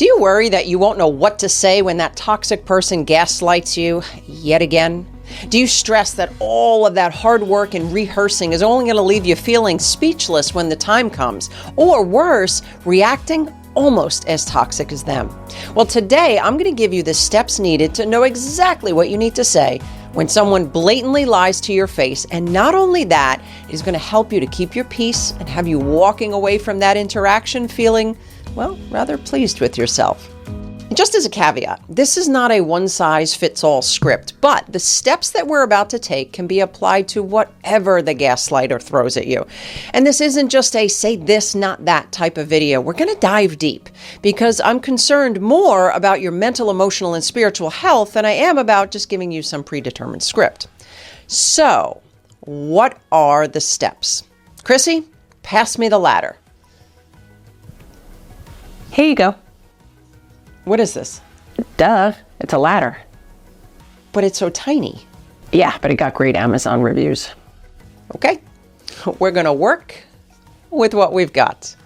Do you worry that you won't know what to say when that toxic person gaslights you yet again? Do you stress that all of that hard work and rehearsing is only going to leave you feeling speechless when the time comes? Or worse, reacting almost as toxic as them? Well, today I'm going to give you the steps needed to know exactly what you need to say when someone blatantly lies to your face. And not only that, it is going to help you to keep your peace and have you walking away from that interaction feeling, well, rather pleased with yourself. And just as a caveat, this is not a one-size-fits-all script, but the steps that we're about to take can be applied to whatever the gaslighter throws at you. And this isn't just a say this, not that type of video. We're going to dive deep because I'm concerned more about your mental, emotional, and spiritual health than I am about just giving you some predetermined script. So, what are the steps? Chrissy, pass me the ladder. Here you go. What is this? Duh, it's a ladder. But it's so tiny. Yeah, but it got great Amazon reviews. Okay, we're going to work with what we've got.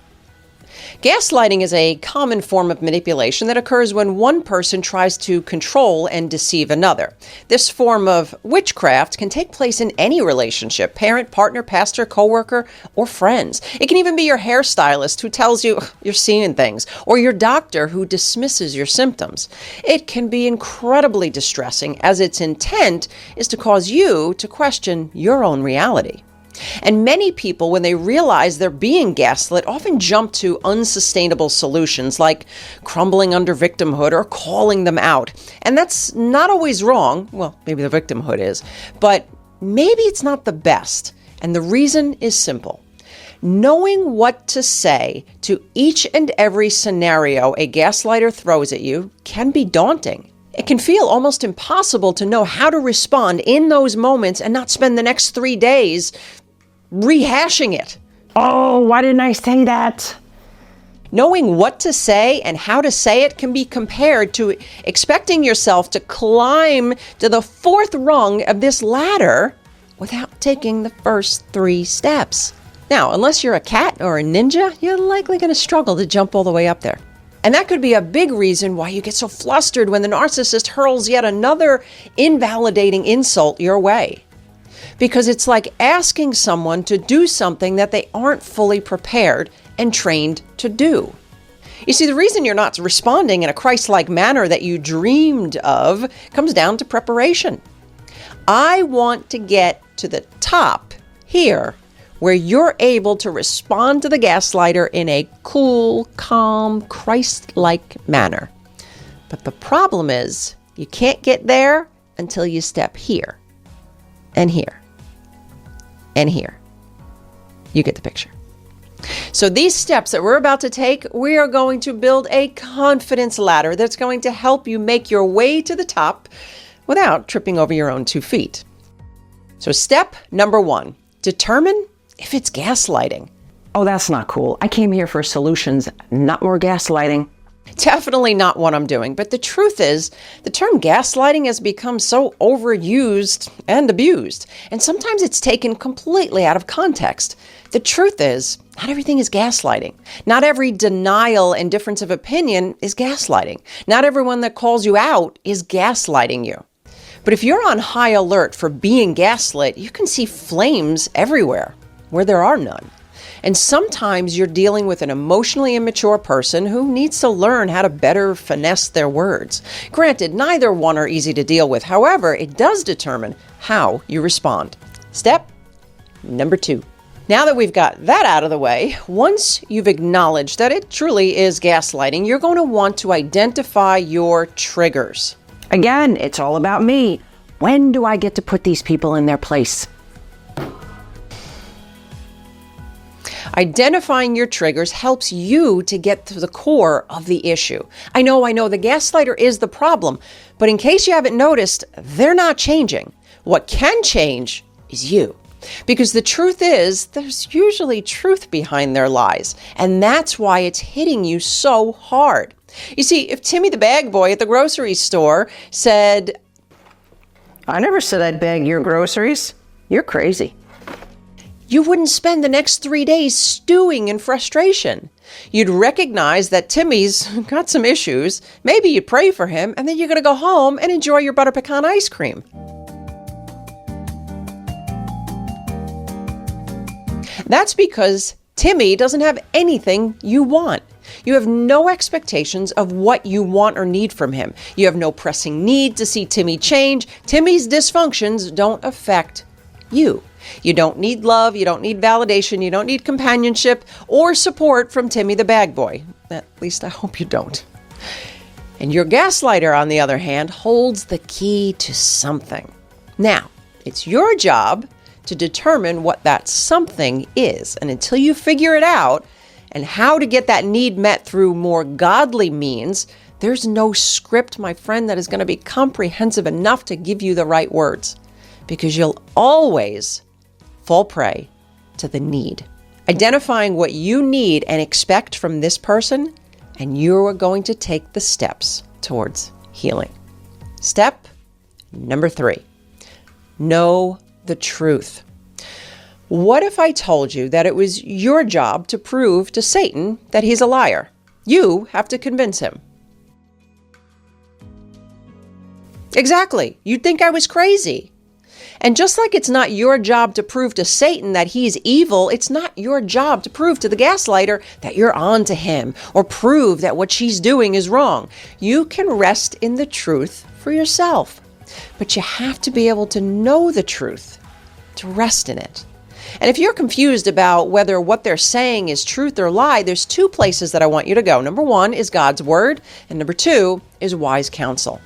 Gaslighting is a common form of manipulation that occurs when one person tries to control and deceive another. This form of witchcraft can take place in any relationship: parent, partner, pastor, coworker, or friends. It can even be your hairstylist who tells you you're seeing things, or your doctor who dismisses your symptoms. It can be incredibly distressing, as its intent is to cause you to question your own reality. And many people, when they realize they're being gaslit, often jump to unsustainable solutions like crumbling under victimhood or calling them out. And that's not always wrong. Well, maybe the victimhood is, but maybe it's not the best. And the reason is simple. Knowing what to say to each and every scenario a gaslighter throws at you can be daunting. It can feel almost impossible to know how to respond in those moments and not spend the next 3 days rehashing it. Oh, why didn't I say that? Knowing what to say and how to say it can be compared to expecting yourself to climb to the 4th rung of this ladder without taking the first 3 steps. Now, unless you're a cat or a ninja, you're likely going to struggle to jump all the way up there. And that could be a big reason why you get so flustered when the narcissist hurls yet another invalidating insult your way. Because it's like asking someone to do something that they aren't fully prepared and trained to do. You see, the reason you're not responding in a Christ-like manner that you dreamed of comes down to preparation. I want to get to the top here, where you're able to respond to the gaslighter in a cool, calm, Christ-like manner. But the problem is, you can't get there until you step here, and here, and here. You get the picture. So these steps that we're about to take, we are going to build a confidence ladder that's going to help you make your way to the top without tripping over your own 2 feet. So step number 1, determine if it's gaslighting. Oh, that's not cool. I came here for solutions, not more gaslighting. Definitely not what I'm doing. But the truth is, the term gaslighting has become so overused and abused. And sometimes it's taken completely out of context. The truth is, not everything is gaslighting. Not every denial and difference of opinion is gaslighting. Not everyone that calls you out is gaslighting you. But if you're on high alert for being gaslit, you can see flames everywhere where there are none. And sometimes you're dealing with an emotionally immature person who needs to learn how to better finesse their words. Granted, neither one are easy to deal with. However, it does determine how you respond. Step number 2. Now that we've got that out of the way, once you've acknowledged that it truly is gaslighting, you're going to want to identify your triggers. Again, it's all about me. When do I get to put these people in their place? Identifying your triggers helps you to get to the core of the issue. I know the gaslighter is the problem, but in case you haven't noticed, they're not changing. What can change is you. Because the truth is, there's usually truth behind their lies, and that's why it's hitting you so hard. You see, if Timmy the bag boy at the grocery store said, I never said I'd bag your groceries. You're crazy. you wouldn't spend the next 3 days stewing in frustration. You'd recognize that Timmy's got some issues. Maybe you'd pray for him, and then you're going to go home and enjoy your butter pecan ice cream. That's because Timmy doesn't have anything you want. You have no expectations of what you want or need from him. You have no pressing need to see Timmy change. Timmy's dysfunctions don't affect you. You don't need love, you don't need validation, you don't need companionship or support from Timmy the bag boy. At least I hope you don't. And your gaslighter, on the other hand, holds the key to something. Now, it's your job to determine what that something is. And until you figure it out and how to get that need met through more godly means, there's no script, my friend, that is going to be comprehensive enough to give you the right words. Because you'll always fall prey to the need. Identifying what you need and expect from this person, and you are going to take the steps towards healing. Step number 3, know the truth. What if I told you that it was your job to prove to Satan that he's a liar? You have to convince him. Exactly. You'd think I was crazy. And just like it's not your job to prove to Satan that he's evil, it's not your job to prove to the gaslighter that you're on to him or prove that what she's doing is wrong. You can rest in the truth for yourself, but you have to be able to know the truth to rest in it. And if you're confused about whether what they're saying is truth or lie, there's 2 places that I want you to go. Number 1 is God's word, and number 2 is wise counsel.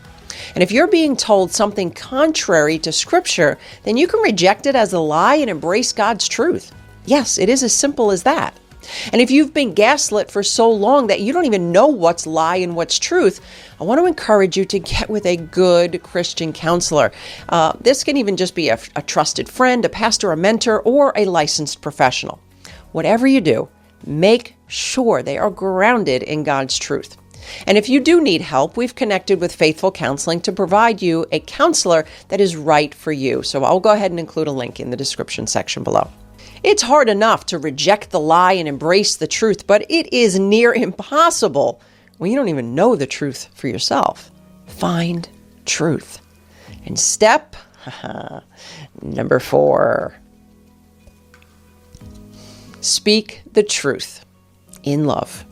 And if you're being told something contrary to Scripture, then you can reject it as a lie and embrace God's truth. Yes, it is as simple as that. And if you've been gaslit for so long that you don't even know what's lie and what's truth, I want to encourage you to get with a good Christian counselor. This can even just be a trusted friend, a pastor, a mentor, or a licensed professional. Whatever you do, make sure they are grounded in God's truth. And if you do need help, we've connected with Faithful Counseling to provide you a counselor that is right for you. So I'll go ahead and include a link in the description section below. It's hard enough to reject the lie and embrace the truth, but it is near impossible when you don't even know the truth for yourself. Find truth. And step number 4, speak the truth in love.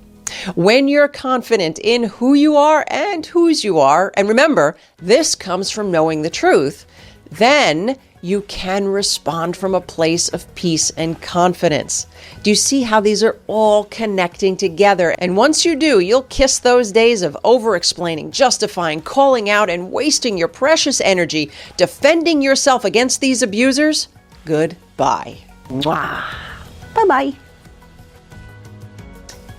When you're confident in who you are and whose you are, and remember, this comes from knowing the truth, then you can respond from a place of peace and confidence. Do you see how these are all connecting together? And once you do, you'll kiss those days of over-explaining, justifying, calling out, and wasting your precious energy defending yourself against these abusers. Goodbye. Mwah. Bye-bye.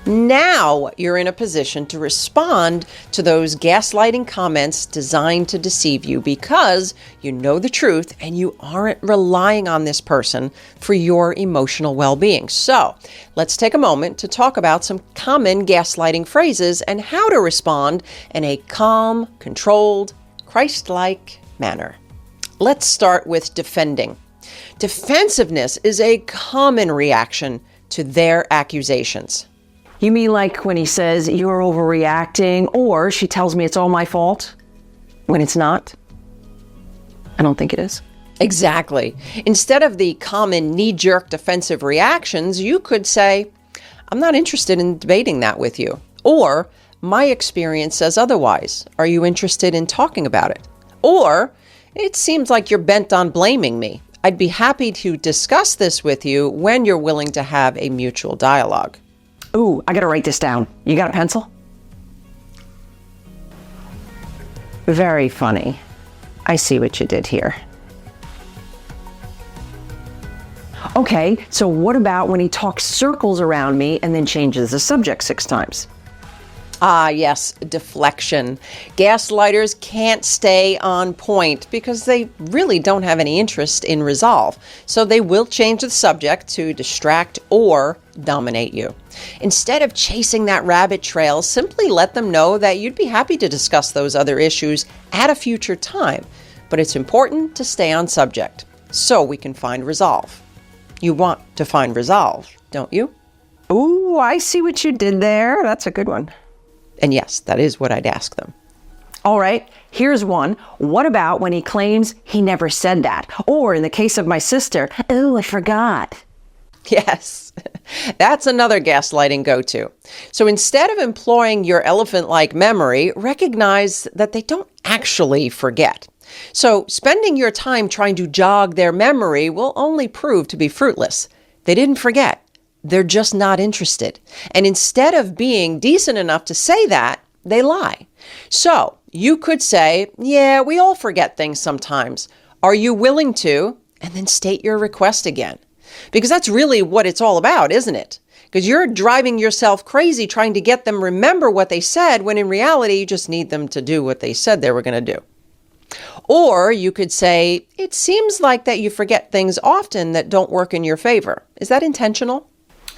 Now you're in a position to respond to those gaslighting comments designed to deceive you because you know the truth and you aren't relying on this person for your emotional well-being. So let's take a moment to talk about some common gaslighting phrases and how to respond in a calm, controlled, Christ-like manner. Let's start with defending. Defensiveness is a common reaction to their accusations. You mean like when he says, you're overreacting, or she tells me it's all my fault, when it's not? I don't think it is. Exactly. Instead of the common knee-jerk defensive reactions, you could say, I'm not interested in debating that with you. Or, my experience says otherwise. Are you interested in talking about it? Or, it seems like you're bent on blaming me. I'd be happy to discuss this with you when you're willing to have a mutual dialogue. Ooh, I gotta write this down. You got a pencil? Very funny. I see what you did here. Okay, so what about when he talks circles around me and then changes the subject 6 times? Ah, yes, deflection. Gaslighters can't stay on point because they really don't have any interest in resolve. So they will change the subject to distract or dominate you. Instead of chasing that rabbit trail, simply let them know that you'd be happy to discuss those other issues at a future time. But it's important to stay on subject so we can find resolve. You want to find resolve, don't you? Ooh, I see what you did there. That's a good one. And yes, that is what I'd ask them. All right, here's one. What about when he claims he never said that? Or in the case of my sister, oh, I forgot. Yes, that's another gaslighting go-to. So instead of employing your elephant-like memory, recognize that they don't actually forget. So spending your time trying to jog their memory will only prove to be fruitless. They didn't forget. They're just not interested. And instead of being decent enough to say that, they lie. So you could say, yeah, we all forget things sometimes. Are you willing to? And then state your request again. Because that's really what it's all about, isn't it? Because you're driving yourself crazy trying to get them remember what they said when in reality you just need them to do what they said they were going to do. Or you could say, it seems like that you forget things often that don't work in your favor. Is that intentional?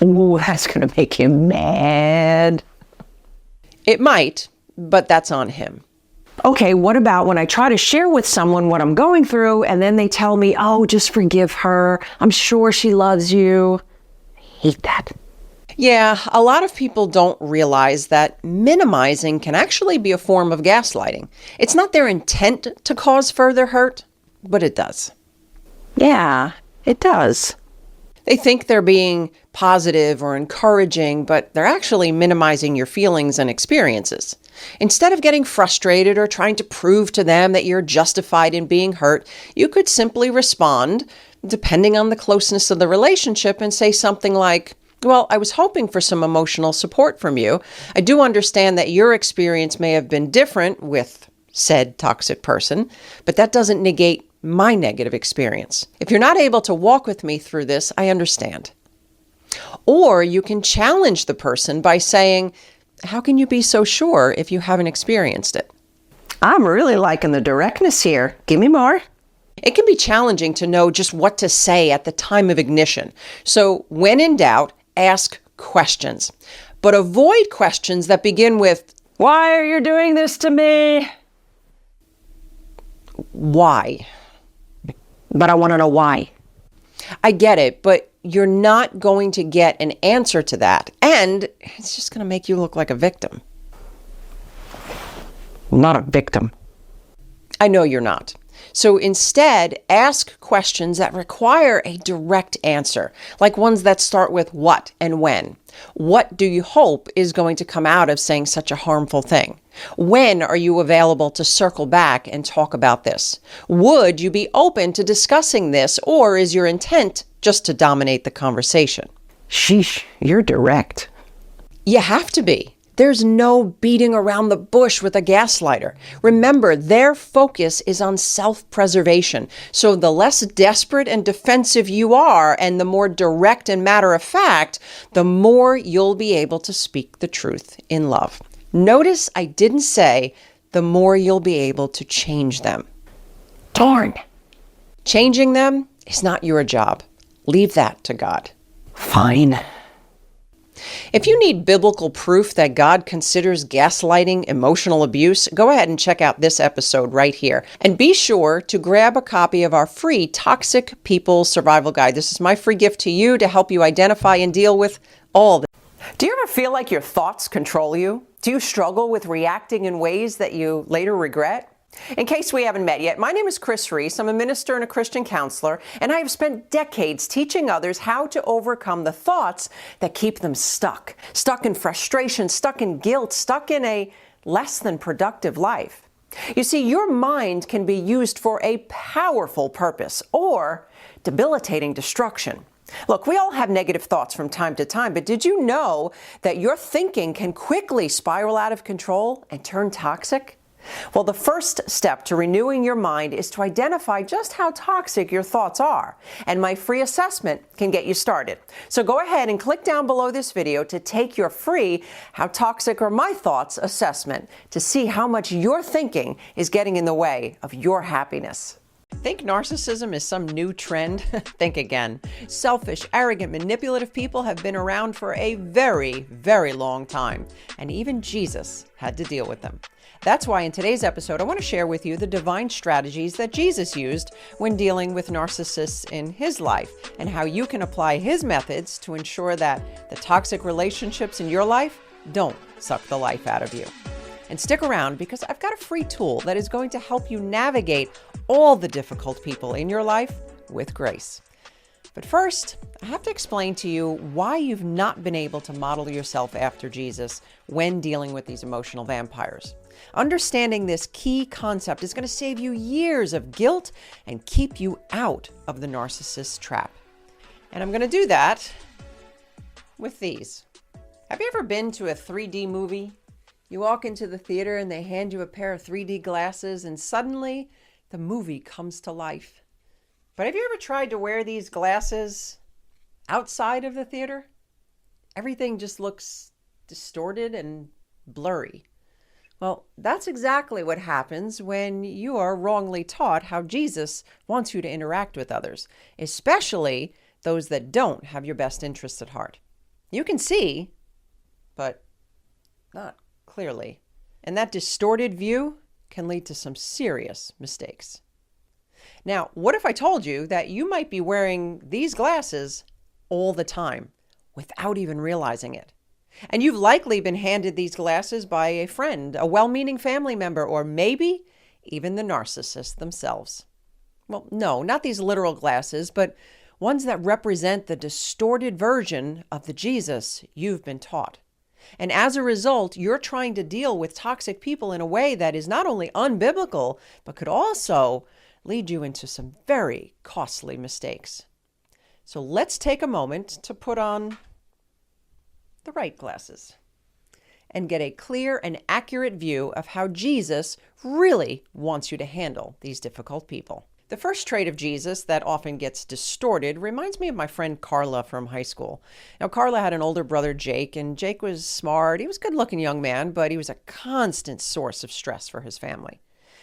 Ooh, that's going to make him mad. It might, but that's on him. Okay, what about when I try to share with someone what I'm going through and then they tell me, oh, just forgive her. I'm sure she loves you. I hate that. Yeah, a lot of people don't realize that minimizing can actually be a form of gaslighting. It's not their intent to cause further hurt, but it does. Yeah, it does. They think they're being positive or encouraging, but they're actually minimizing your feelings and experiences. Instead of getting frustrated or trying to prove to them that you're justified in being hurt, you could simply respond, depending on the closeness of the relationship, and say something like, well, I was hoping for some emotional support from you. I do understand that your experience may have been different with said toxic person, but that doesn't negate my negative experience. If you're not able to walk with me through this, I understand. Or you can challenge the person by saying, how can you be so sure if you haven't experienced it? I'm really liking the directness here. Give me more. It can be challenging to know just what to say at the time of ignition. So when in doubt, ask questions. But avoid questions that begin with, why are you doing this to me? Why? But I want to know why. I get it, but you're not going to get an answer to that. And it's just going to make you look like a victim. I'm not a victim. I know you're not. So instead, ask questions that require a direct answer, like ones that start with what and when. What do you hope is going to come out of saying such a harmful thing? When are you available to circle back and talk about this? Would you be open to discussing this, or is your intent just to dominate the conversation? Sheesh, you're direct. You have to be. There's no beating around the bush with a gaslighter. Remember, their focus is on self-preservation. So the less desperate and defensive you are, and the more direct and matter-of-fact, the more you'll be able to speak the truth in love. Notice I didn't say the more you'll be able to change them. Darn. Changing them is not your job. Leave that to God. Fine. If you need biblical proof that God considers gaslighting emotional abuse, go ahead and check out this episode right here. And be sure to grab a copy of our free Toxic People Survival Guide. This is my free gift to you to help you identify and deal with all this. Do you ever feel like your thoughts control you? Do you struggle with reacting in ways that you later regret? In case we haven't met yet, my name is Kris Reece. I'm a minister and a Christian counselor, and I have spent decades teaching others how to overcome the thoughts that keep them stuck in frustration, stuck in guilt, stuck in a less than productive life. You see, your mind can be used for a powerful purpose or debilitating destruction. Look, we all have negative thoughts from time to time, but did you know that your thinking can quickly spiral out of control and turn toxic? Well, the first step to renewing your mind is to identify just how toxic your thoughts are, and my free assessment can get you started. So go ahead and click down below this video to take your free How Toxic Are My Thoughts assessment to see how much your thinking is getting in the way of your happiness. Think narcissism is some new trend? Think again. Selfish, arrogant, manipulative people have been around for a very, very long time, and even Jesus had to deal with them. That's why in today's episode, I want to share with you the divine strategies that Jesus used when dealing with narcissists in his life, and how you can apply his methods to ensure that the toxic relationships in your life don't suck the life out of you. And stick around, because I've got a free tool that is going to help you navigate all the difficult people in your life with grace. But first, I have to explain to you why you've not been able to model yourself after Jesus when dealing with these emotional vampires. Understanding this key concept is going to save you years of guilt and keep you out of the narcissist trap. And I'm going to do that with these. Have you ever been to a 3D movie? You walk into the theater and they hand you a pair of 3D glasses and suddenly the movie comes to life. But have you ever tried to wear these glasses outside of the theater? Everything just looks distorted and blurry. Well, that's exactly what happens when you are wrongly taught how Jesus wants you to interact with others, especially those that don't have your best interests at heart. You can see, but not clearly. And that distorted view can lead to some serious mistakes. Now, what if I told you that you might be wearing these glasses all the time without even realizing it? And you've likely been handed these glasses by a friend, a well-meaning family member, or maybe even the narcissist themselves. Well, no, not these literal glasses, but ones that represent the distorted version of the Jesus you've been taught. And as a result, you're trying to deal with toxic people in a way that is not only unbiblical, but could also lead you into some very costly mistakes. So let's take a moment to put on the right glasses and get a clear and accurate view of how Jesus really wants you to handle these difficult people. The first trait of Jesus that often gets distorted reminds me of my friend Carla from high school. Now, Carla had an older brother, Jake, and Jake was smart. He was a good-looking young man, but he was a constant source of stress for his family.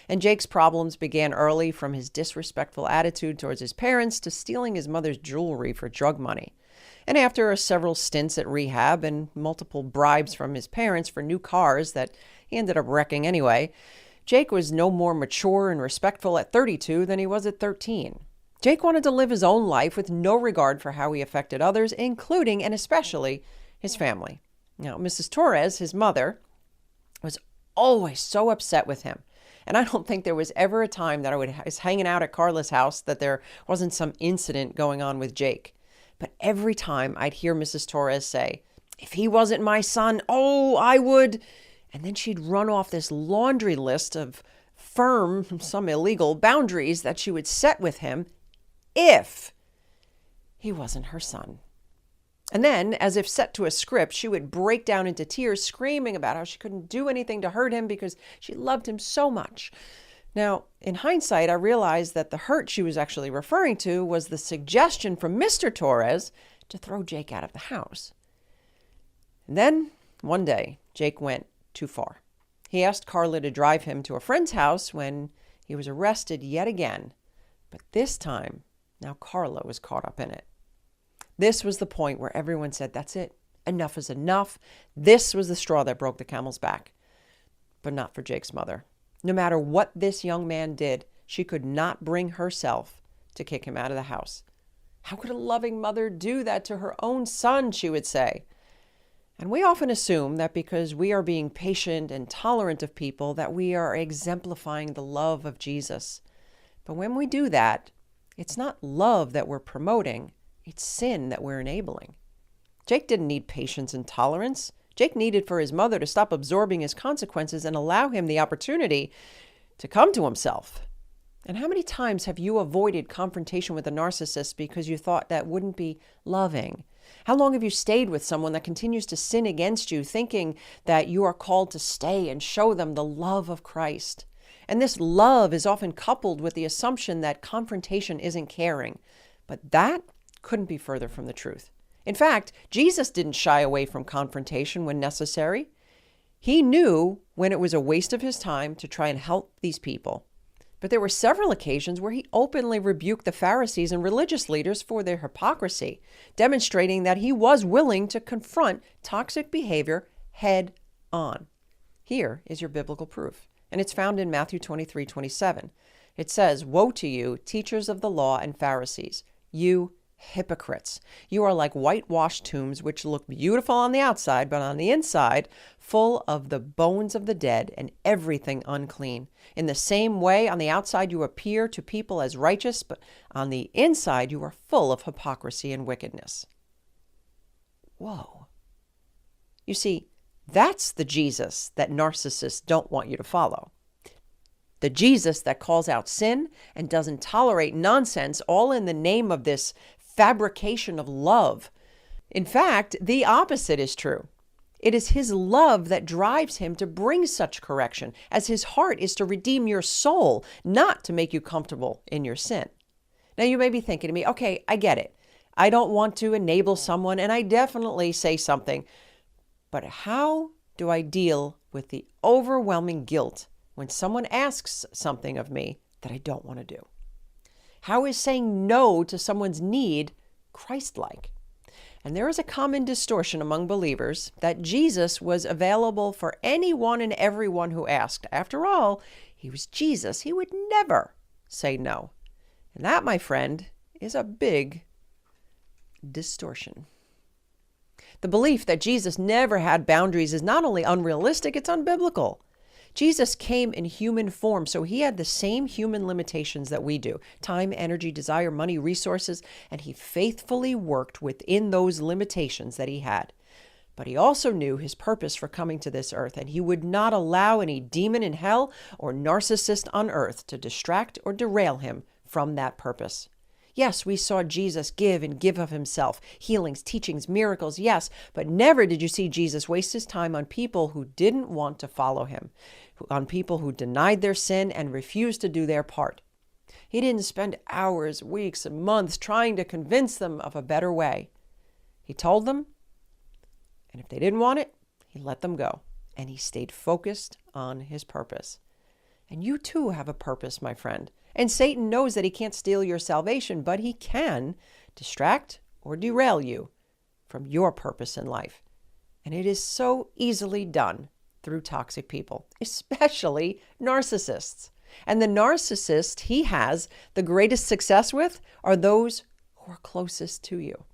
And Jake's problems began early, from his disrespectful attitude towards his parents to stealing his mother's jewelry for drug money. And after several stints at rehab and multiple bribes from his parents for new cars that he ended up wrecking anyway, Jake was no more mature and respectful at 32 than he was at 13. Jake wanted to live his own life with no regard for how he affected others, including and especially his family. Now, Mrs. Torres, his mother, was always so upset with him. And I don't think there was ever a time that I was hanging out at Carla's house that there wasn't some incident going on with Jake. But every time I'd hear Mrs. Torres say, "If he wasn't my son, oh, I would." And then she'd run off this laundry list of firm, some illegal boundaries that she would set with him if he wasn't her son. And then, as if set to a script, she would break down into tears, screaming about how she couldn't do anything to hurt him because she loved him so much. Now, in hindsight, I realized that the hurt she was actually referring to was the suggestion from Mr. Torres to throw Jake out of the house. And then, one day, Jake went too far. He asked Carla to drive him to a friend's house when he was arrested yet again. But this time, now Carla was caught up in it. This was the point where everyone said, "That's it. Enough is enough." This was the straw that broke the camel's back. But not for Jake's mother. No matter what this young man did, she could not bring herself to kick him out of the house. "How could a loving mother do that to her own son?" she would say. And we often assume that because we are being patient and tolerant of people, that we are exemplifying the love of Jesus. But when we do that, it's not love that we're promoting, it's sin that we're enabling. Jake didn't need patience and tolerance. Jake needed for his mother to stop absorbing his consequences and allow him the opportunity to come to himself. And how many times have you avoided confrontation with a narcissist because you thought that wouldn't be loving? How long have you stayed with someone that continues to sin against you, thinking that you are called to stay and show them the love of Christ? And this love is often coupled with the assumption that confrontation isn't caring. But that couldn't be further from the truth. In fact, Jesus didn't shy away from confrontation when necessary. He knew when it was a waste of his time to try and help these people. But there were several occasions where he openly rebuked the Pharisees and religious leaders for their hypocrisy, demonstrating that he was willing to confront toxic behavior head on. Here is your biblical proof, and it's found in Matthew 23:27. It says, "Woe to you, teachers of the law and Pharisees, you hypocrites! You are like whitewashed tombs, which look beautiful on the outside, but on the inside, full of the bones of the dead and everything unclean. In the same way, on the outside you appear to people as righteous, but on the inside you are full of hypocrisy and wickedness." Whoa. You see, that's the Jesus that narcissists don't want you to follow. The Jesus that calls out sin and doesn't tolerate nonsense, all in the name of this fabrication of love. In fact, the opposite is true. It is his love that drives him to bring such correction, as his heart is to redeem your soul, not to make you comfortable in your sin. Now, you may be thinking to me, okay, I get it. I don't want to enable someone, and I definitely say something. But how do I deal with the overwhelming guilt when someone asks something of me that I don't want to do? How is saying no to someone's need Christ-like? And there is a common distortion among believers that Jesus was available for anyone and everyone who asked. After all, he was Jesus. He would never say no. And that, my friend, is a big distortion. The belief that Jesus never had boundaries is not only unrealistic, it's unbiblical. Jesus came in human form, so he had the same human limitations that we do: time, energy, desire, money, resources, and he faithfully worked within those limitations that he had. But he also knew his purpose for coming to this earth, and he would not allow any demon in hell or narcissist on earth to distract or derail him from that purpose. Yes, we saw Jesus give and give of himself, healings, teachings, miracles, yes, but never did you see Jesus waste his time on people who didn't want to follow him, on people who denied their sin and refused to do their part. He didn't spend hours, weeks, and months trying to convince them of a better way. He told them, and if they didn't want it, he let them go, and he stayed focused on his purpose. And you too have a purpose, my friend. And Satan knows that he can't steal your salvation, but he can distract or derail you from your purpose in life. And it is so easily done through toxic people, especially narcissists. And the narcissist he has the greatest success with are those who are closest to you.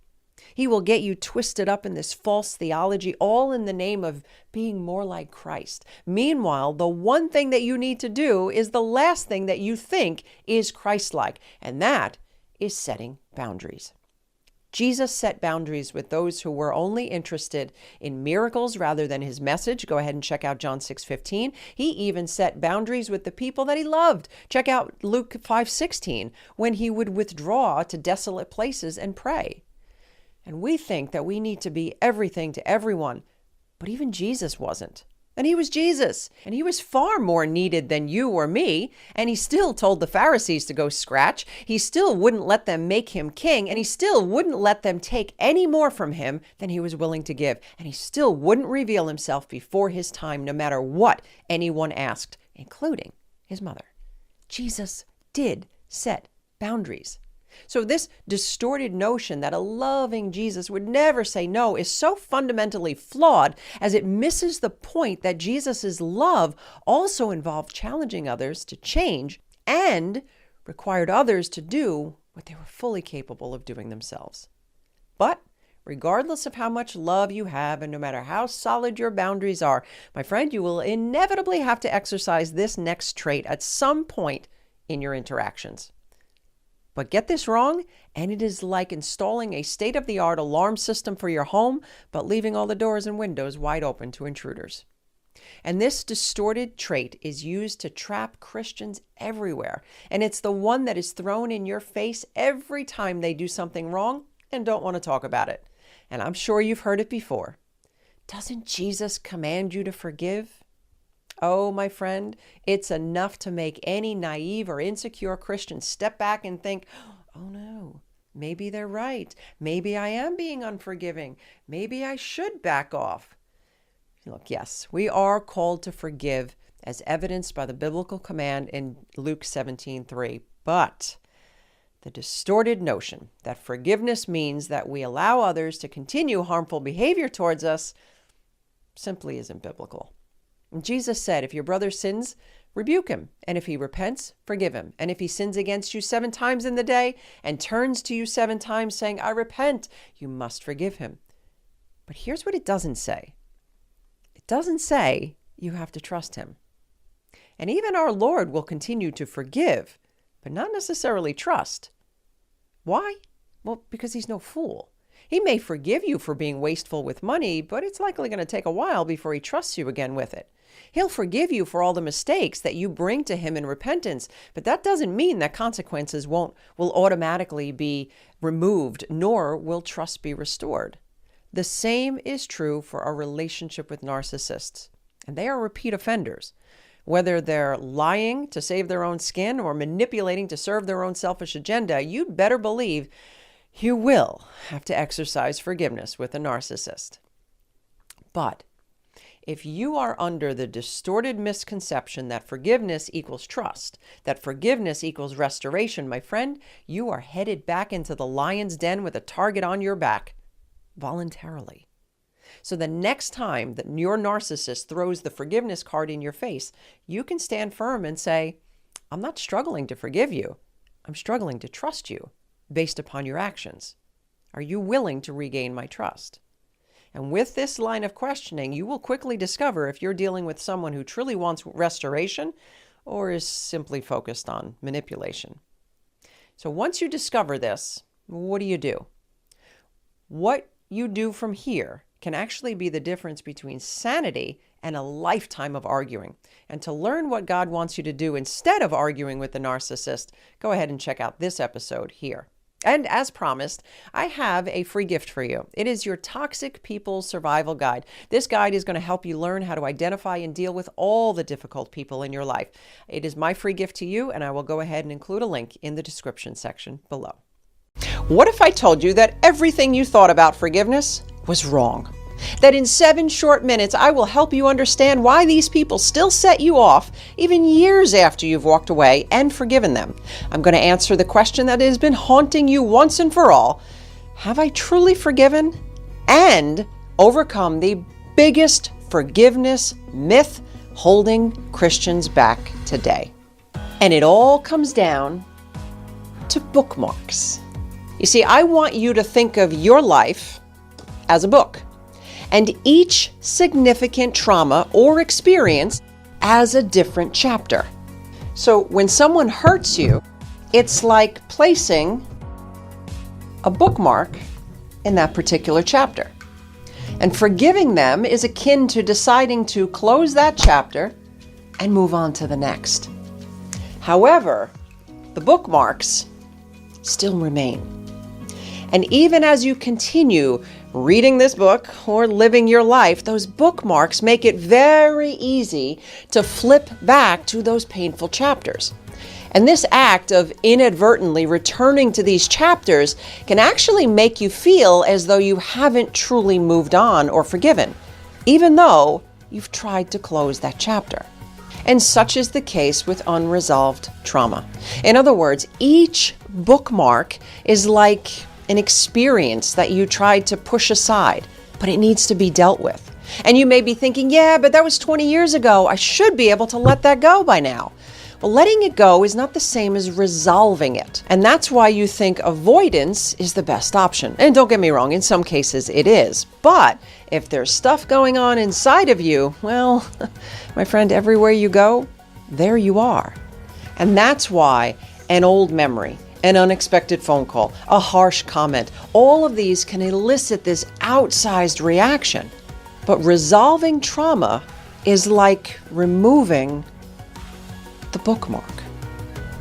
He will get you twisted up in this false theology, all in the name of being more like Christ. Meanwhile, the one thing that you need to do is the last thing that you think is Christ-like, and that is setting boundaries. Jesus set boundaries with those who were only interested in miracles rather than his message. Go ahead and check out John 6:15. He even set boundaries with the people that he loved. Check out Luke 5:16, when he would withdraw to desolate places and pray. And we think that we need to be everything to everyone, but even Jesus wasn't. And he was Jesus, and he was far more needed than you or me, and he still told the Pharisees to go scratch. He still wouldn't let them make him king, and he still wouldn't let them take any more from him than he was willing to give, and he still wouldn't reveal himself before his time, no matter what anyone asked, including his mother. Jesus did set boundaries. So this distorted notion that a loving Jesus would never say no is so fundamentally flawed, as it misses the point that Jesus' love also involved challenging others to change and required others to do what they were fully capable of doing themselves. But regardless of how much love you have and no matter how solid your boundaries are, my friend, you will inevitably have to exercise this next trait at some point in your interactions. But get this wrong, and it is like installing a state-of-the-art alarm system for your home, but leaving all the doors and windows wide open to intruders. And this distorted trait is used to trap Christians everywhere, and it's the one that is thrown in your face every time they do something wrong and don't want to talk about it. And I'm sure you've heard it before. Doesn't Jesus command you to forgive? Oh, my friend, it's enough to make any naive or insecure Christian step back and think, oh no, maybe they're right. Maybe I am being unforgiving. Maybe I should back off. Look, yes, we are called to forgive as evidenced by the biblical command in Luke 17:3. But the distorted notion that forgiveness means that we allow others to continue harmful behavior towards us simply isn't biblical. And Jesus said, if your brother sins, rebuke him. And if he repents, forgive him. And if he sins against you 7 times in the day and turns to you 7 times saying, I repent, you must forgive him. But here's what it doesn't say. It doesn't say you have to trust him. And even our Lord will continue to forgive, but not necessarily trust. Why? Well, because he's no fool. He may forgive you for being wasteful with money, but it's likely going to take a while before he trusts you again with it. He'll forgive you for all the mistakes that you bring to him in repentance, but that doesn't mean that consequences will automatically be removed, nor will trust be restored. The same is true for our relationship with narcissists, and they are repeat offenders. Whether they're lying to save their own skin or manipulating to serve their own selfish agenda, you'd better believe you will have to exercise forgiveness with a narcissist. But if you are under the distorted misconception that forgiveness equals trust, that forgiveness equals restoration, my friend, you are headed back into the lion's den with a target on your back, voluntarily. So the next time that your narcissist throws the forgiveness card in your face, you can stand firm and say, I'm not struggling to forgive you. I'm struggling to trust you based upon your actions. Are you willing to regain my trust? And with this line of questioning, you will quickly discover if you're dealing with someone who truly wants restoration or is simply focused on manipulation. So once you discover this, what do? What you do from here can actually be the difference between sanity and a lifetime of arguing. And to learn what God wants you to do instead of arguing with the narcissist, go ahead and check out this episode here. And as promised, I have a free gift for you. It is your Toxic People Survival Guide. This guide is going to help you learn how to identify and deal with all the difficult people in your life. It is my free gift to you, and I will go ahead and include a link in the description section below. What if I told you that everything you thought about forgiveness was wrong? That in 7 short minutes, I will help you understand why these people still set you off, even years after you've walked away and forgiven them. I'm going to answer the question that has been haunting you once and for all. Have I truly forgiven and overcome the biggest forgiveness myth holding Christians back today? And it all comes down to bookmarks. You see, I want you to think of your life as a book, and each significant trauma or experience as a different chapter. So when someone hurts you, it's like placing a bookmark in that particular chapter. And forgiving them is akin to deciding to close that chapter and move on to the next. However, the bookmarks still remain. And even as you continue reading this book or living your life, those bookmarks make it very easy to flip back to those painful chapters. And this act of inadvertently returning to these chapters can actually make you feel as though you haven't truly moved on or forgiven, even though you've tried to close that chapter. And such is the case with unresolved trauma. In other words, each bookmark is like an experience that you tried to push aside, but it needs to be dealt with. And you may be thinking, yeah, but that was 20 years ago. I should be able to let that go by now. Well, letting it go is not the same as resolving it. And that's why you think avoidance is the best option. And don't get me wrong, in some cases it is. But if there's stuff going on inside of you, well, my friend, everywhere you go, there you are. And that's why an old memory, an unexpected phone call, a harsh comment, all of these can elicit this outsized reaction. But resolving trauma is like removing the bookmark.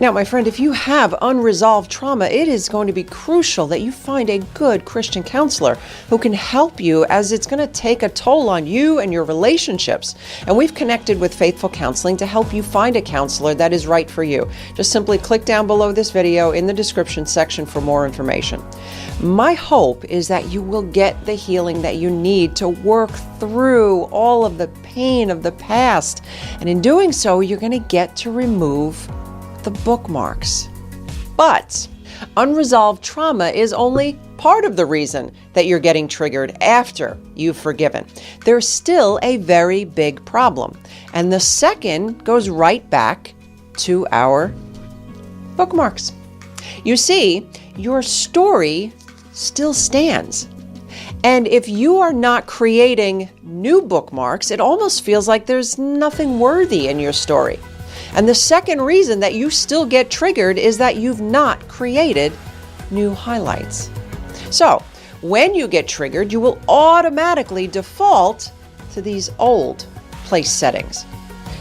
Now, my friend, if you have unresolved trauma, it is going to be crucial that you find a good Christian counselor who can help you, as it's going to take a toll on you and your relationships. And we've connected with Faithful Counseling to help you find a counselor that is right for you. Just simply click down below this video in the description section for more information. My hope is that you will get the healing that you need to work through all of the pain of the past. And in doing so, you're going to get to remove the bookmarks. But unresolved trauma is only part of the reason that you're getting triggered after you've forgiven. There's still a very big problem. And the second goes right back to our bookmarks. You see, your story still stands. And if you are not creating new bookmarks, it almost feels like there's nothing worthy in your story. And the second reason that you still get triggered is that you've not created new highlights. So, when you get triggered, you will automatically default to these old place settings.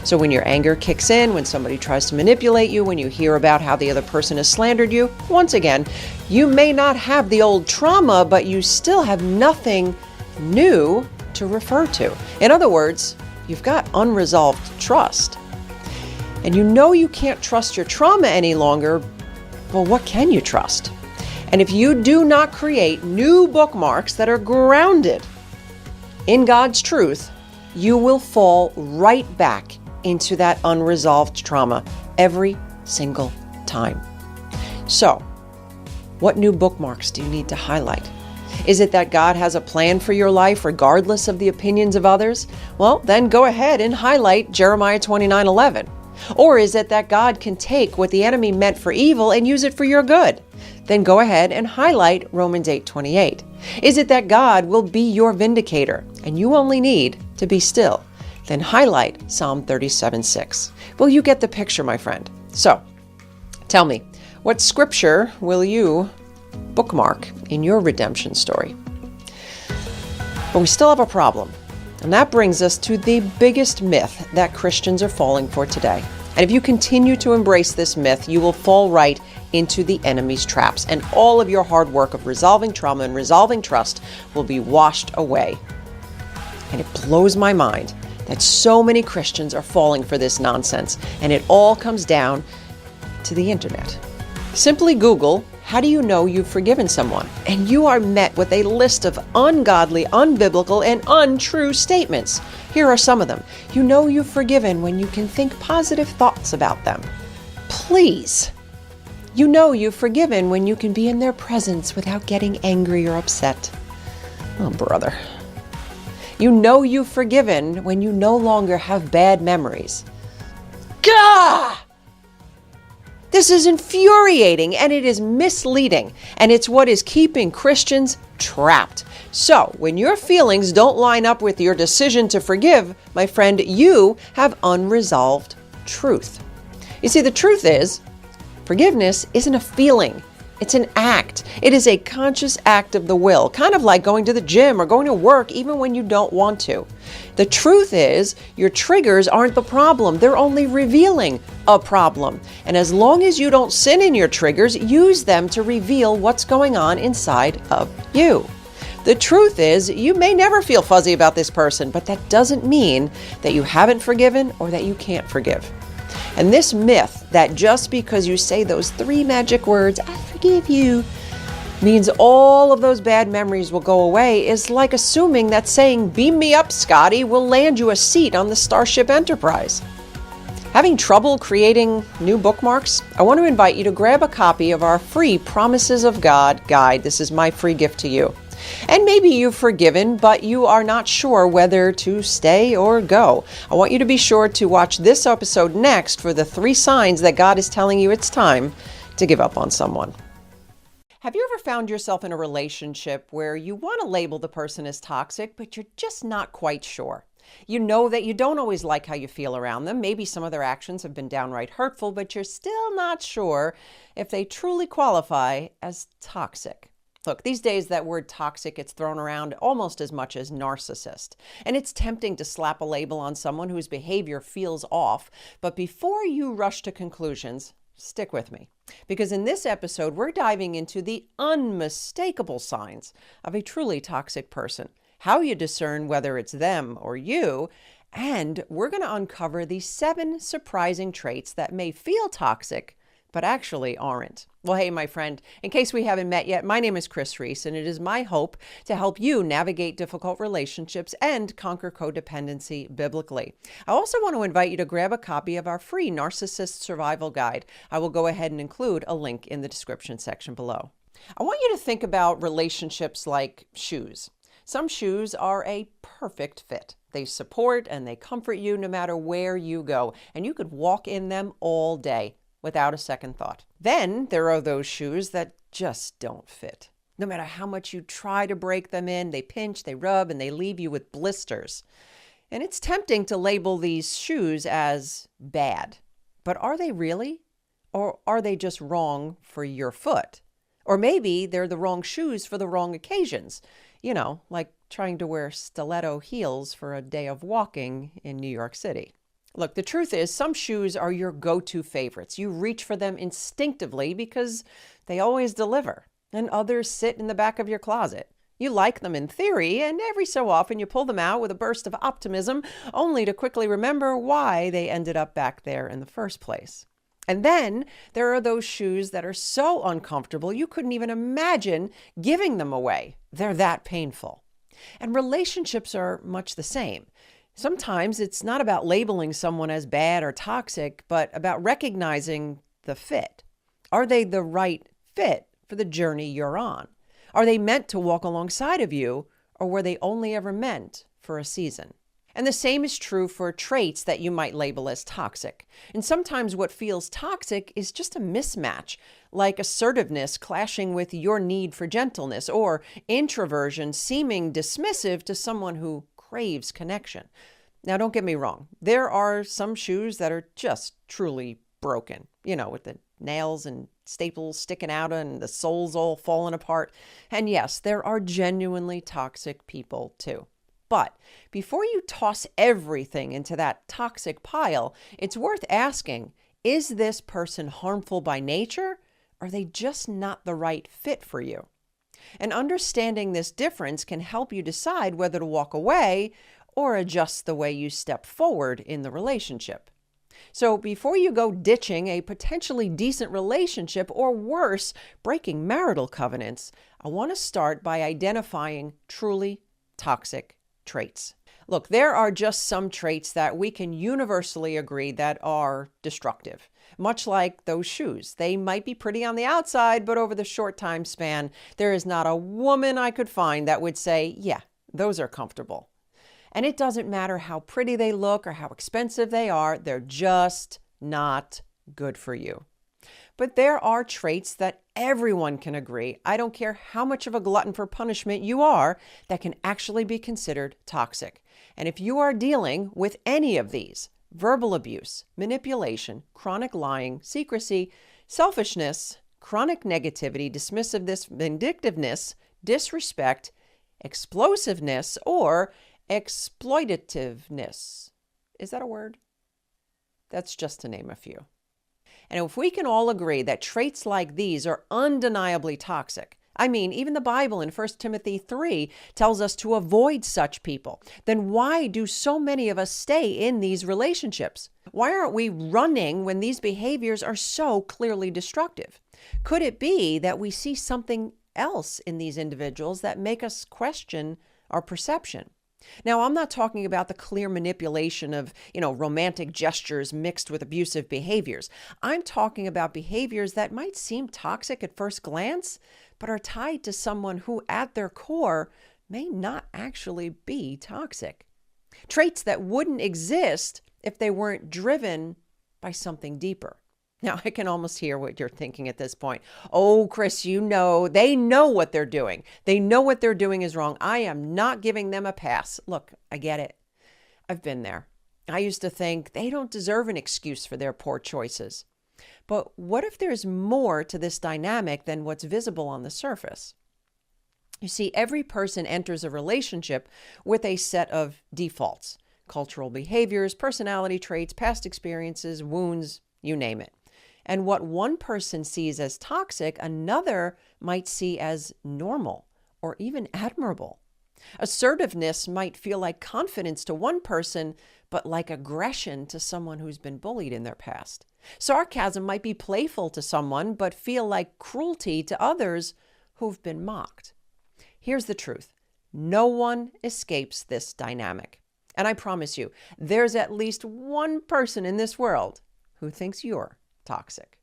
So when your anger kicks in, when somebody tries to manipulate you, when you hear about how the other person has slandered you, once again, you may not have the old trauma, but you still have nothing new to refer to. In other words, you've got unresolved trust. And you know you can't trust your trauma any longer, well, what can you trust? And if you do not create new bookmarks that are grounded in God's truth, you will fall right back into that unresolved trauma every single time. So, what new bookmarks do you need to highlight? Is it that God has a plan for your life regardless of the opinions of others? Well, then go ahead and highlight Jeremiah 29:11. Or is it that God can take what the enemy meant for evil and use it for your good? Then go ahead and highlight Romans 8:28. Is it that God will be your vindicator and you only need to be still? Then highlight Psalm 37:6. Well, you get the picture, my friend. So, tell me, what scripture will you bookmark in your redemption story? But we still have a problem. And that brings us to the biggest myth that Christians are falling for today. And if you continue to embrace this myth, you will fall right into the enemy's traps, and all of your hard work of resolving trauma and resolving trust will be washed away. And it blows my mind that so many Christians are falling for this nonsense, and it all comes down to the internet. Simply Google, "How do you know you've forgiven someone?" And you are met with a list of ungodly, unbiblical, and untrue statements. Here are some of them. You know you've forgiven when you can think positive thoughts about them. Please. You know you've forgiven when you can be in their presence without getting angry or upset. Oh, brother. You know you've forgiven when you no longer have bad memories. Gah! This is infuriating, and it is misleading, and it's what is keeping Christians trapped. So, when your feelings don't line up with your decision to forgive, my friend, you have unresolved truth. You see, the truth is, forgiveness isn't a feeling. It's an act. It is a conscious act of the will, kind of like going to the gym or going to work even when you don't want to. The truth is, your triggers aren't the problem. They're only revealing a problem. And as long as you don't sin in your triggers, use them to reveal what's going on inside of you. The truth is, you may never feel fuzzy about this person, but that doesn't mean that you haven't forgiven or that you can't forgive. And this myth that just because you say those 3 magic words, "I forgive you," means all of those bad memories will go away is like assuming that saying, "Beam me up, Scotty," will land you a seat on the Starship Enterprise. Having trouble creating new bookmarks? I want to invite you to grab a copy of our free Promises of God guide. This is my free gift to you. And maybe you've forgiven, but you are not sure whether to stay or go. I want you to be sure to watch this episode next for the 3 signs that God is telling you it's time to give up on someone. Have you ever found yourself in a relationship where you want to label the person as toxic, but you're just not quite sure? You know that you don't always like how you feel around them. Maybe some of their actions have been downright hurtful, but you're still not sure if they truly qualify as toxic. Look, these days that word toxic gets thrown around almost as much as narcissist. And it's tempting to slap a label on someone whose behavior feels off. But before you rush to conclusions, Stick with me, because in this episode, we're diving into the unmistakable signs of a truly toxic person, how you discern whether it's them or you, and we're going to uncover the 7 surprising traits that may feel toxic, but actually aren't. Well, hey, my friend, in case we haven't met yet, my name is Kris Reece, and it is my hope to help you navigate difficult relationships and conquer codependency biblically. I also want to invite you to grab a copy of our free Narcissist Survival Guide. I will go ahead and include a link in the description section below. I want you to think about relationships like shoes. Some shoes are a perfect fit. They support and they comfort you no matter where you go, and you could walk in them all day without a second thought. Then there are those shoes that just don't fit. No matter how much you try to break them in, they pinch, they rub, and they leave you with blisters. And it's tempting to label these shoes as bad. But are they really? Or are they just wrong for your foot? Or maybe they're the wrong shoes for the wrong occasions. You know, like trying to wear stiletto heels for a day of walking in New York City. Look, the truth is some shoes are your go-to favorites. You reach for them instinctively because they always deliver, and others sit in the back of your closet. You like them in theory, and every so often you pull them out with a burst of optimism, only to quickly remember why they ended up back there in the first place. And then there are those shoes that are so uncomfortable you couldn't even imagine giving them away. They're that painful. And relationships are much the same. Sometimes it's not about labeling someone as bad or toxic, but about recognizing the fit. Are they the right fit for the journey you're on? Are they meant to walk alongside of you, or were they only ever meant for a season? And the same is true for traits that you might label as toxic. And sometimes what feels toxic is just a mismatch, like assertiveness clashing with your need for gentleness, or introversion seeming dismissive to someone who craves connection. Now, don't get me wrong. There are some shoes that are just truly broken, with the nails and staples sticking out and the soles all falling apart. And yes, there are genuinely toxic people too. But before you toss everything into that toxic pile, it's worth asking, is this person harmful by nature? Or are they just not the right fit for you? And understanding this difference can help you decide whether to walk away or adjust the way you step forward in the relationship. So before you go ditching a potentially decent relationship, or worse, breaking marital covenants, I want to start by identifying truly toxic traits. Look, there are just some traits that we can universally agree that are destructive. Much like those shoes. They might be pretty on the outside, but over the short time span, there is not a woman I could find that would say, yeah, those are comfortable. And it doesn't matter how pretty they look or how expensive they are, they're just not good for you. But there are traits that everyone can agree, I don't care how much of a glutton for punishment you are, that can actually be considered toxic. And if you are dealing with any of these, verbal abuse, manipulation, chronic lying, secrecy, selfishness, chronic negativity, dismissiveness, vindictiveness, disrespect, explosiveness, or exploitativeness. Is that a word? That's just to name a few. And if we can all agree that traits like these are undeniably toxic, I mean, even the Bible in 1 Timothy 3 tells us to avoid such people, then why do so many of us stay in these relationships? Why aren't we running when these behaviors are so clearly destructive? Could it be that we see something else in these individuals that make us question our perception? Now, I'm not talking about the clear manipulation of, romantic gestures mixed with abusive behaviors. I'm talking about behaviors that might seem toxic at first glance, but are tied to someone who at their core may not actually be toxic. Traits that wouldn't exist if they weren't driven by something deeper. Now, I can almost hear what you're thinking at this point. Oh, Kris, they know what they're doing. They know what they're doing is wrong. I am not giving them a pass. Look, I get it. I've been there. I used to think they don't deserve an excuse for their poor choices. But what if there's more to this dynamic than what's visible on the surface? You see, every person enters a relationship with a set of defaults, cultural behaviors, personality traits, past experiences, wounds, you name it. And what one person sees as toxic, another might see as normal or even admirable. Assertiveness might feel like confidence to one person, but like aggression to someone who's been bullied in their past. Sarcasm might be playful to someone, but feel like cruelty to others who've been mocked. Here's the truth. No one escapes this dynamic. And I promise you, there's at least one person in this world who thinks you're toxic.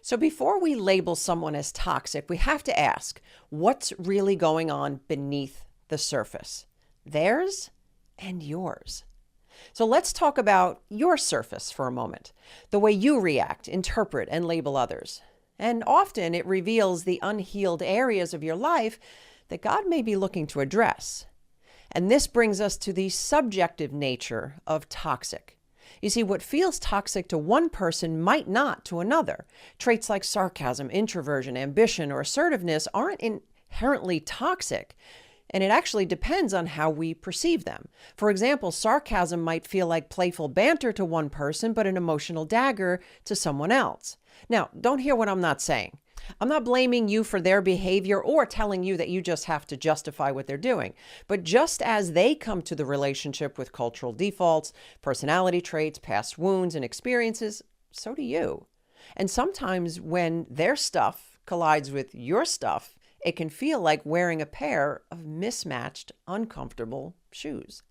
So before we label someone as toxic, we have to ask, what's really going on beneath the surface? Theirs and yours. So let's talk about your surface for a moment, the way you react, interpret, and label others. And often it reveals the unhealed areas of your life that God may be looking to address. And this brings us to the subjective nature of toxic. You see, what feels toxic to one person might not to another. Traits like sarcasm, introversion, ambition, or assertiveness aren't inherently toxic, and it actually depends on how we perceive them. For example, sarcasm might feel like playful banter to one person, but an emotional dagger to someone else. Now, don't hear what I'm not saying. I'm not blaming you for their behavior or telling you that you just have to justify what they're doing. But just as they come to the relationship with cultural defaults, personality traits, past wounds, and experiences, so do you. And sometimes when their stuff collides with your stuff, it can feel like wearing a pair of mismatched, uncomfortable shoes.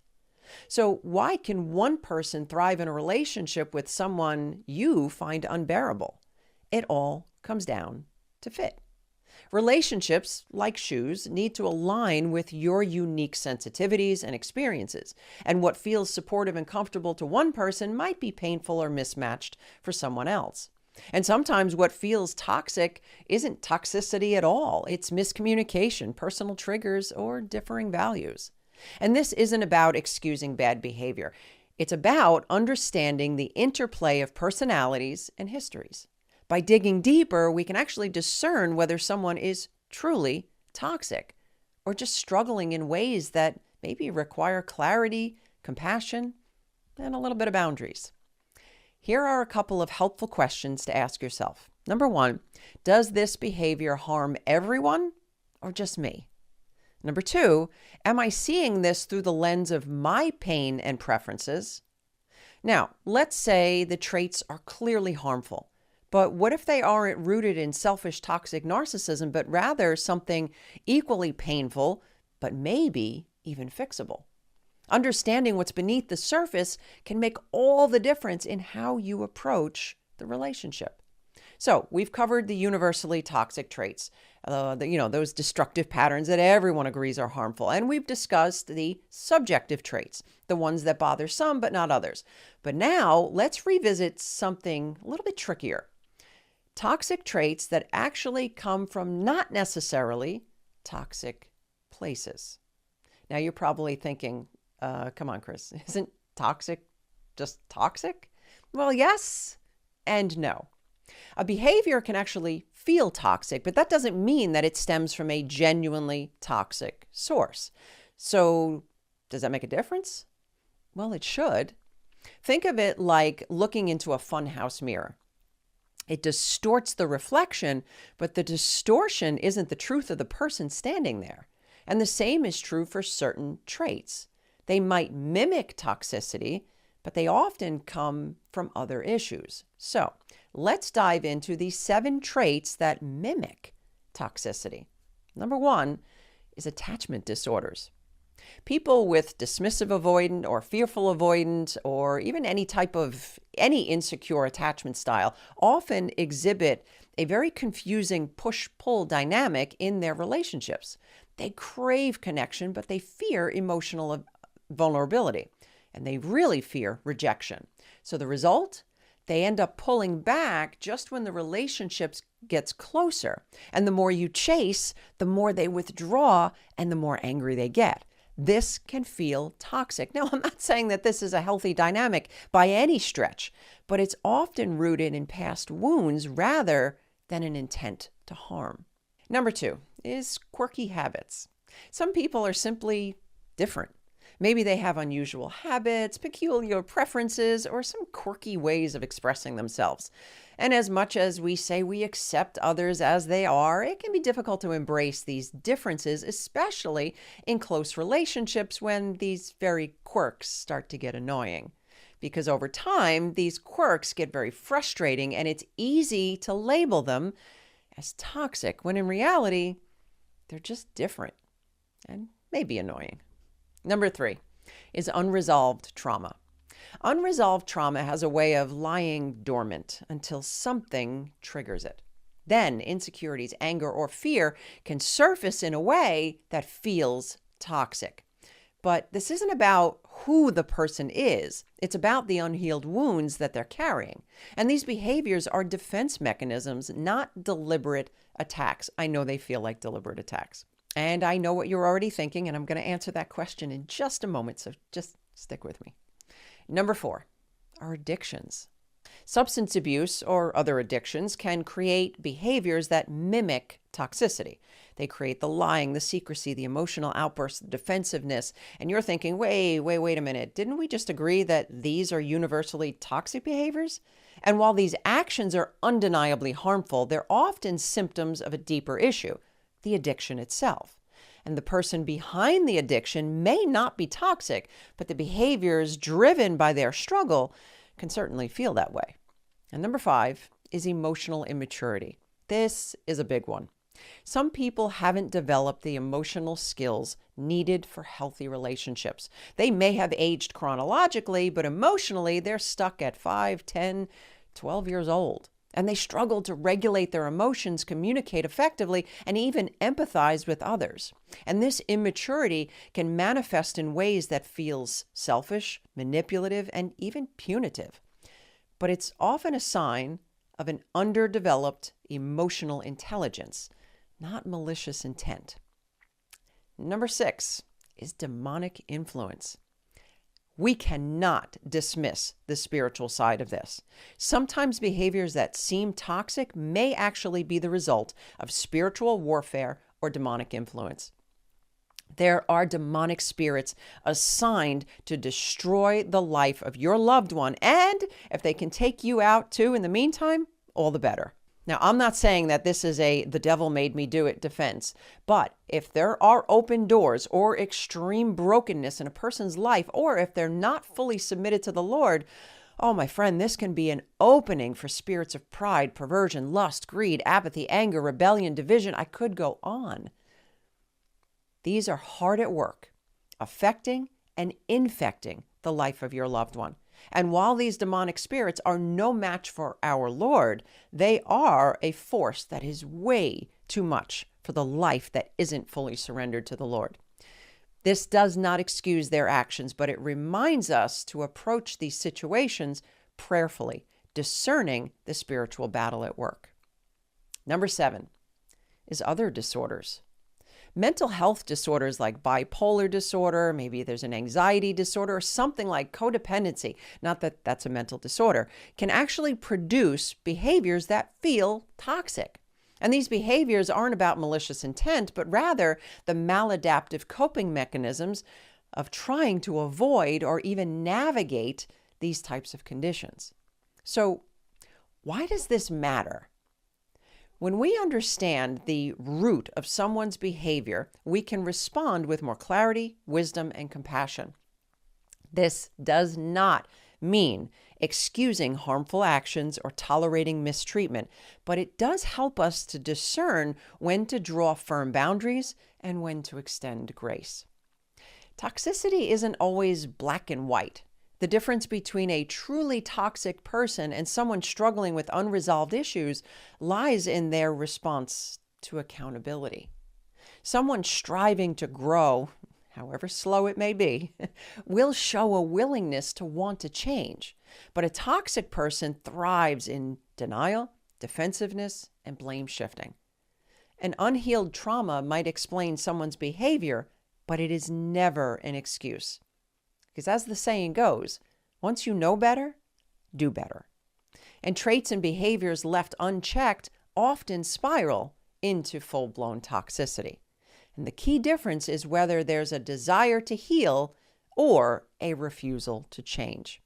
So why can one person thrive in a relationship with someone you find unbearable? It all comes down to fit. Relationships, like shoes, need to align with your unique sensitivities and experiences. And what feels supportive and comfortable to one person might be painful or mismatched for someone else. And sometimes what feels toxic isn't toxicity at all. It's miscommunication, personal triggers, or differing values. And this isn't about excusing bad behavior. It's about understanding the interplay of personalities and histories. By digging deeper, we can actually discern whether someone is truly toxic or just struggling in ways that maybe require clarity, compassion, and a little bit of boundaries. Here are a couple of helpful questions to ask yourself. Number one, does this behavior harm everyone or just me? Number two, am I seeing this through the lens of my pain and preferences? Now, let's say the traits are clearly harmful. But what if they aren't rooted in selfish, toxic narcissism, but rather something equally painful, but maybe even fixable? Understanding what's beneath the surface can make all the difference in how you approach the relationship. So we've covered the universally toxic traits, those destructive patterns that everyone agrees are harmful. And we've discussed the subjective traits, the ones that bother some but not others. But now let's revisit something a little bit trickier. Toxic traits that actually come from not necessarily toxic places. Now you're probably thinking, come on, Kris, isn't toxic just toxic? Well, yes and no. A behavior can actually feel toxic, but that doesn't mean that it stems from a genuinely toxic source. So does that make a difference? Well, it should. Think of it like looking into a funhouse mirror. It distorts the reflection, but the distortion isn't the truth of the person standing there. And the same is true for certain traits. They might mimic toxicity, but they often come from other issues. So let's dive into the 7 traits that mimic toxicity. Number 1 is attachment disorders. People with dismissive avoidant or fearful avoidant or even any insecure attachment style often exhibit a very confusing push-pull dynamic in their relationships. They crave connection, but they fear emotional vulnerability, and they really fear rejection. So the result? They end up pulling back just when the relationship gets closer. And the more you chase, the more they withdraw and the more angry they get. This can feel toxic. Now, I'm not saying that this is a healthy dynamic by any stretch, but it's often rooted in past wounds rather than an intent to harm. Number 2 is quirky habits. Some people are simply different. Maybe they have unusual habits, peculiar preferences, or some quirky ways of expressing themselves. And as much as we say we accept others as they are, it can be difficult to embrace these differences, especially in close relationships when these very quirks start to get annoying. Because over time, these quirks get very frustrating and it's easy to label them as toxic when in reality, they're just different and maybe annoying. Number 3 is unresolved trauma. Unresolved trauma has a way of lying dormant until something triggers it. Then insecurities, anger, or fear can surface in a way that feels toxic. But this isn't about who the person is. It's about the unhealed wounds that they're carrying. And these behaviors are defense mechanisms, not deliberate attacks. I know they feel like deliberate attacks. And I know what you're already thinking, and I'm going to answer that question in just a moment, so just stick with me. Number 4 are addictions. Substance abuse or other addictions can create behaviors that mimic toxicity. They create the lying, the secrecy, the emotional outbursts, the defensiveness. And you're thinking, wait a minute. Didn't we just agree that these are universally toxic behaviors? And while these actions are undeniably harmful, they're often symptoms of a deeper issue, the addiction itself. And the person behind the addiction may not be toxic, but the behaviors driven by their struggle can certainly feel that way. And number 5 is emotional immaturity. This is a big one. Some people haven't developed the emotional skills needed for healthy relationships. They may have aged chronologically, but emotionally they're stuck at 5, 10, 12 years old. And they struggle to regulate their emotions, communicate effectively, and even empathize with others. And this immaturity can manifest in ways that feels selfish, manipulative, and even punitive. But it's often a sign of an underdeveloped emotional intelligence, not malicious intent. Number 6 is demonic influence. We cannot dismiss the spiritual side of this. Sometimes behaviors that seem toxic may actually be the result of spiritual warfare or demonic influence. There are demonic spirits assigned to destroy the life of your loved one, and if they can take you out too in the meantime, all the better. Now, I'm not saying that this is a the devil made me do it defense, but if there are open doors or extreme brokenness in a person's life, or if they're not fully submitted to the Lord, oh, my friend, this can be an opening for spirits of pride, perversion, lust, greed, apathy, anger, rebellion, division. I could go on. These are hard at work, affecting and infecting the life of your loved one. And while these demonic spirits are no match for our Lord, they are a force that is way too much for the life that isn't fully surrendered to the Lord. This does not excuse their actions, but it reminds us to approach these situations prayerfully, discerning the spiritual battle at work. Number 7 is other disorders. Mental health disorders like bipolar disorder, maybe there's an anxiety disorder, or something like codependency, not that that's a mental disorder, can actually produce behaviors that feel toxic. And these behaviors aren't about malicious intent, but rather the maladaptive coping mechanisms of trying to avoid or even navigate these types of conditions. So, why does this matter? When we understand the root of someone's behavior, we can respond with more clarity, wisdom, and compassion. This does not mean excusing harmful actions or tolerating mistreatment, but it does help us to discern when to draw firm boundaries and when to extend grace. Toxicity isn't always black and white. The difference between a truly toxic person and someone struggling with unresolved issues lies in their response to accountability. Someone striving to grow, however slow it may be, will show a willingness to want to change. But a toxic person thrives in denial, defensiveness, and blame shifting. An unhealed trauma might explain someone's behavior, but it is never an excuse. Because as the saying goes, once you know better, do better. And traits and behaviors left unchecked often spiral into full-blown toxicity. And the key difference is whether there's a desire to heal or a refusal to change.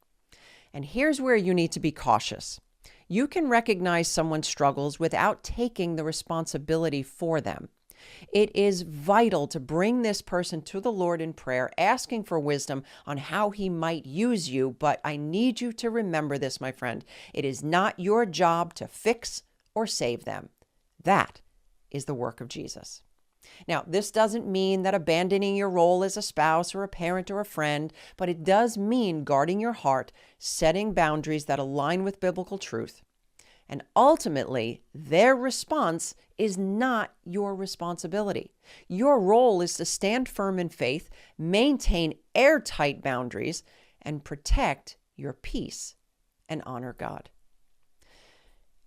And here's where you need to be cautious. You can recognize someone's struggles without taking the responsibility for them. It is vital to bring this person to the Lord in prayer, asking for wisdom on how He might use you. But I need you to remember this, my friend. It is not your job to fix or save them. That is the work of Jesus. Now, this doesn't mean that abandoning your role as a spouse or a parent or a friend, but it does mean guarding your heart, setting boundaries that align with biblical truth. And ultimately, their response is not your responsibility. Your role is to stand firm in faith, maintain airtight boundaries, and protect your peace and honor God.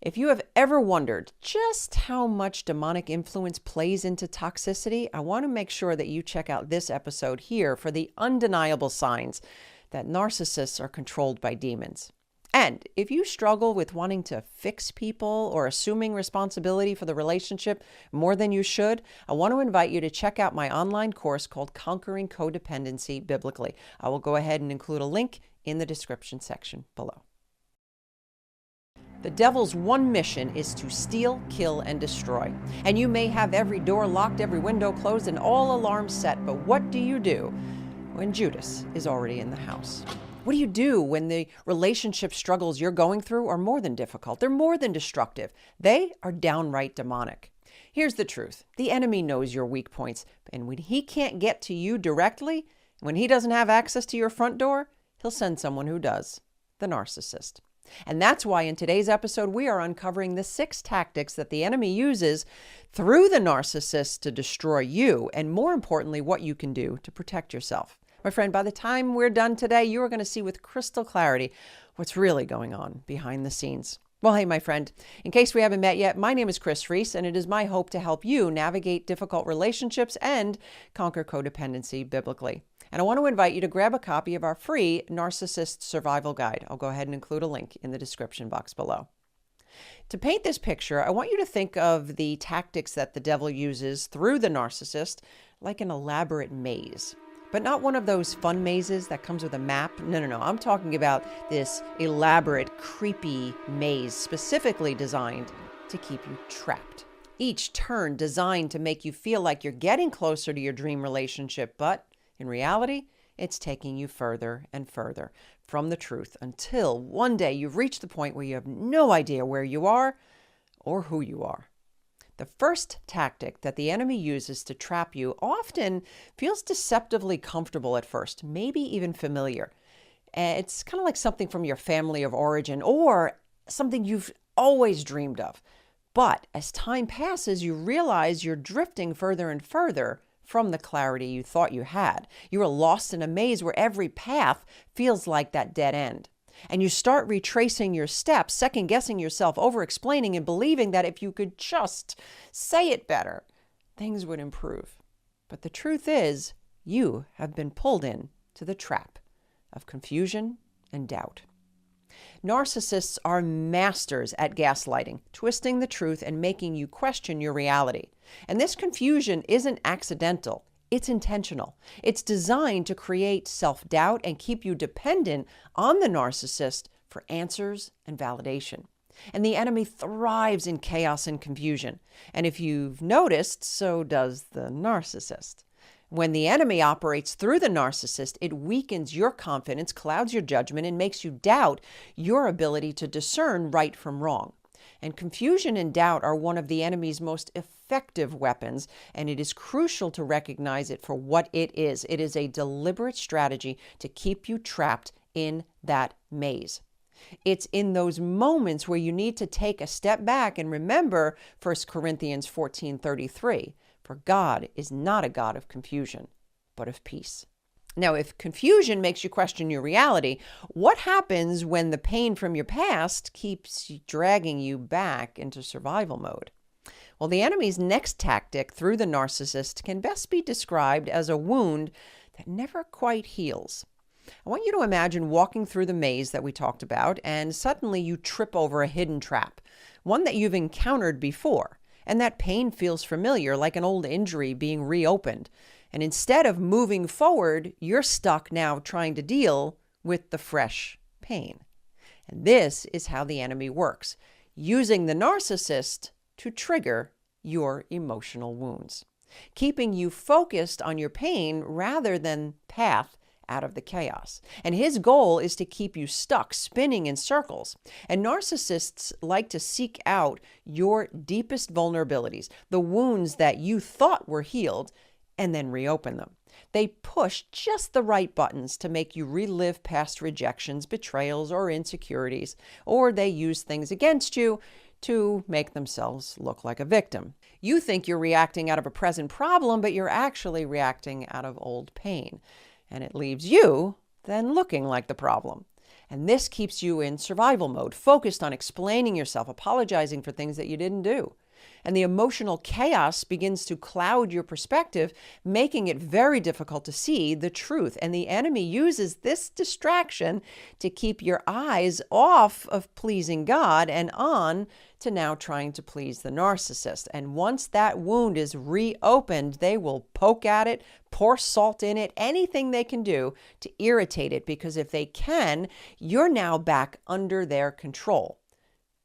If you have ever wondered just how much demonic influence plays into toxicity, I want to make sure that you check out this episode here for the undeniable signs that narcissists are controlled by demons. And if you struggle with wanting to fix people or assuming responsibility for the relationship more than you should, I want to invite you to check out my online course called Conquering Codependency Biblically. I will go ahead and include a link in the description section below. The devil's one mission is to steal, kill, and destroy. And you may have every door locked, every window closed, and all alarms set, but what do you do when Judas is already in the house? What do you do when the relationship struggles you're going through are more than difficult? They're more than destructive. They are downright demonic. Here's the truth. The enemy knows your weak points, and when he can't get to you directly, when he doesn't have access to your front door, he'll send someone who does, the narcissist. And that's why in today's episode, we are uncovering the 6 tactics that the enemy uses through the narcissist to destroy you, and more importantly, what you can do to protect yourself. My friend, by the time we're done today, you are going to see with crystal clarity what's really going on behind the scenes. Well, hey, my friend, in case we haven't met yet, my name is Kris Reece, and it is my hope to help you navigate difficult relationships and conquer codependency biblically. And I want to invite you to grab a copy of our free Narcissist Survival Guide. I'll go ahead and include a link in the description box below. To paint this picture, I want you to think of the tactics that the devil uses through the narcissist like an elaborate maze. But not one of those fun mazes that comes with a map. No. I'm talking about this elaborate, creepy maze specifically designed to keep you trapped. Each turn designed to make you feel like you're getting closer to your dream relationship, but in reality, it's taking you further and further from the truth until one day you've reached the point where you have no idea where you are or who you are. The first tactic that the enemy uses to trap you often feels deceptively comfortable at first, maybe even familiar. It's kind of like something from your family of origin or something you've always dreamed of. But as time passes, you realize you're drifting further and further from the clarity you thought you had. You are lost in a maze where every path feels like that dead end. And you start retracing your steps, second-guessing yourself, over-explaining, and believing that if you could just say it better, things would improve. But the truth is, you have been pulled in to the trap of confusion and doubt. Narcissists are masters at gaslighting, twisting the truth and making you question your reality. And this confusion isn't accidental. It's intentional. It's designed to create self-doubt and keep you dependent on the narcissist for answers and validation. And the enemy thrives in chaos and confusion. And if you've noticed, so does the narcissist. When the enemy operates through the narcissist, it weakens your confidence, clouds your judgment, and makes you doubt your ability to discern right from wrong. And confusion and doubt are one of the enemy's most effective weapons, and it is crucial to recognize it for what it is. It is a deliberate strategy to keep you trapped in that maze. It's in those moments where you need to take a step back and remember 1 Corinthians 14:33, for God is not a God of confusion, but of peace. Now, if confusion makes you question your reality, what happens when the pain from your past keeps dragging you back into survival mode? Well, the enemy's next tactic through the narcissist can best be described as a wound that never quite heals. I want you to imagine walking through the maze that we talked about, and suddenly you trip over a hidden trap, one that you've encountered before, and that pain feels familiar, like an old injury being reopened. And instead of moving forward, you're stuck now trying to deal with the fresh pain. And this is how the enemy works, using the narcissist to trigger your emotional wounds, keeping you focused on your pain rather than path out of the chaos. And his goal is to keep you stuck, spinning in circles. And narcissists like to seek out your deepest vulnerabilities, the wounds that you thought were healed, and then reopen them. They push just the right buttons to make you relive past rejections, betrayals, or insecurities, or they use things against you to make themselves look like a victim. You think you're reacting out of a present problem, but you're actually reacting out of old pain. And it leaves you then looking like the problem. And this keeps you in survival mode, focused on explaining yourself, apologizing for things that you didn't do. And the emotional chaos begins to cloud your perspective, making it very difficult to see the truth. And the enemy uses this distraction to keep your eyes off of pleasing God and on to now trying to please the narcissist. And once that wound is reopened, they will poke at it, pour salt in it, anything they can do to irritate it, because if they can, you're now back under their control.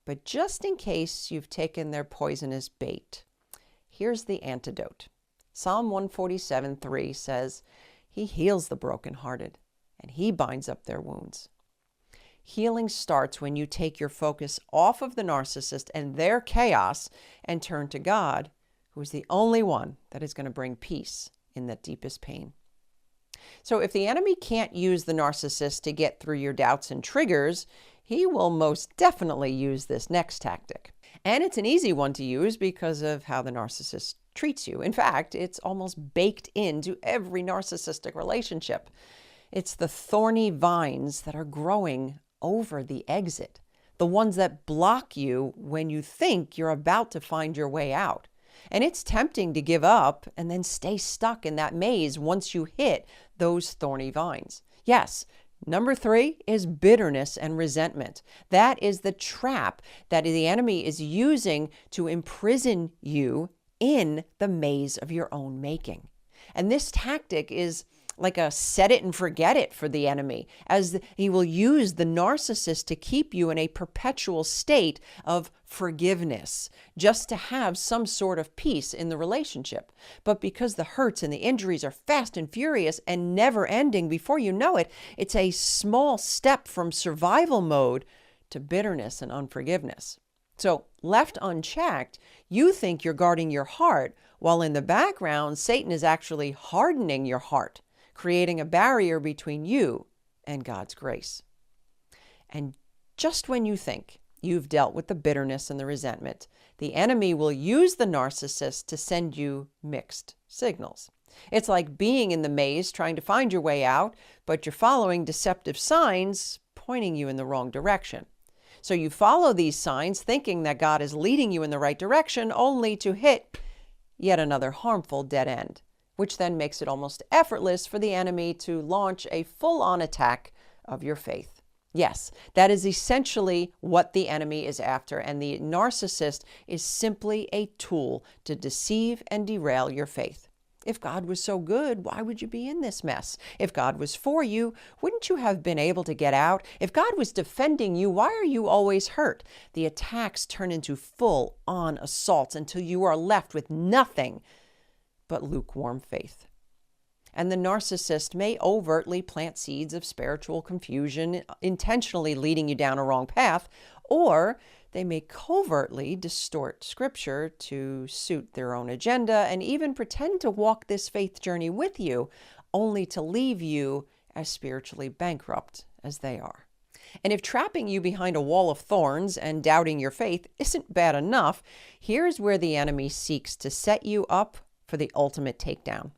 But just in case you've taken their poisonous bait, here's the antidote. Psalm 147:3 says, "He heals the brokenhearted, and he binds up their wounds." Healing starts when you take your focus off of the narcissist and their chaos and turn to God, who is the only one that is going to bring peace in that deepest pain. So if the enemy can't use the narcissist to get through your doubts and triggers, he will most definitely use this next tactic. And it's an easy one to use because of how the narcissist treats you. In fact, it's almost baked into every narcissistic relationship. It's the thorny vines that are growing over the exit, the ones that block you when you think you're about to find your way out. And it's tempting to give up and then stay stuck in that maze once you hit those thorny vines. Yes, number 3 is bitterness and resentment. That is the trap that the enemy is using to imprison you in the maze of your own making. And this tactic is like a set it and forget it for the enemy, as he will use the narcissist to keep you in a perpetual state of forgiveness, just to have some sort of peace in the relationship. But because the hurts and the injuries are fast and furious and never ending, before you know it, it's a small step from survival mode to bitterness and unforgiveness. So left unchecked, you think you're guarding your heart, while in the background, Satan is actually hardening your heart, creating a barrier between you and God's grace. And just when you think you've dealt with the bitterness and the resentment, the enemy will use the narcissist to send you mixed signals. It's like being in the maze trying to find your way out, but you're following deceptive signs pointing you in the wrong direction. So you follow these signs thinking that God is leading you in the right direction, only to hit yet another harmful dead end, which then makes it almost effortless for the enemy to launch a full-on attack of your faith. Yes, that is essentially what the enemy is after, and the narcissist is simply a tool to deceive and derail your faith. If God was so good, why would you be in this mess? If God was for you, wouldn't you have been able to get out? If God was defending you, why are you always hurt? The attacks turn into full-on assaults until you are left with nothing but lukewarm faith. And the narcissist may overtly plant seeds of spiritual confusion, intentionally leading you down a wrong path, or they may covertly distort scripture to suit their own agenda and even pretend to walk this faith journey with you, only to leave you as spiritually bankrupt as they are. And if trapping you behind a wall of thorns and doubting your faith isn't bad enough, here's where the enemy seeks to set you up for the ultimate takedown.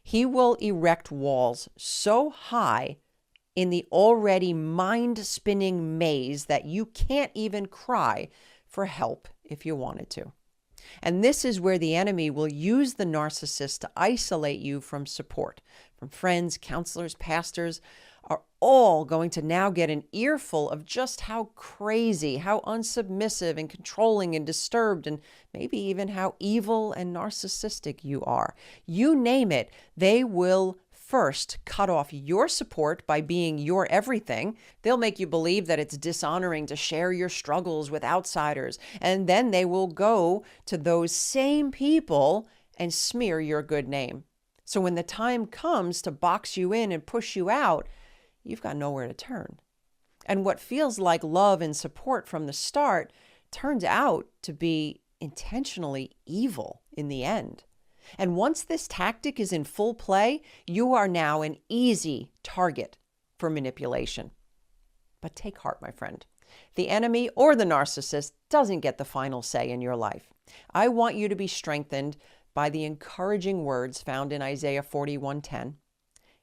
He will erect walls so high in the already mind-spinning maze that you can't even cry for help if you wanted to. And this is where the enemy will use the narcissist to isolate you from support, from friends, counselors, pastors, are all going to now get an earful of just how crazy, how unsubmissive and controlling and disturbed, and maybe even how evil and narcissistic you are. You name it, they will first cut off your support by being your everything. They'll make you believe that it's dishonoring to share your struggles with outsiders. And then they will go to those same people and smear your good name. So when the time comes to box you in and push you out, you've got nowhere to turn. And what feels like love and support from the start turns out to be intentionally evil in the end. And once this tactic is in full play, you are now an easy target for manipulation. But take heart, my friend. The enemy or the narcissist doesn't get the final say in your life. I want you to be strengthened by the encouraging words found in Isaiah 41:10.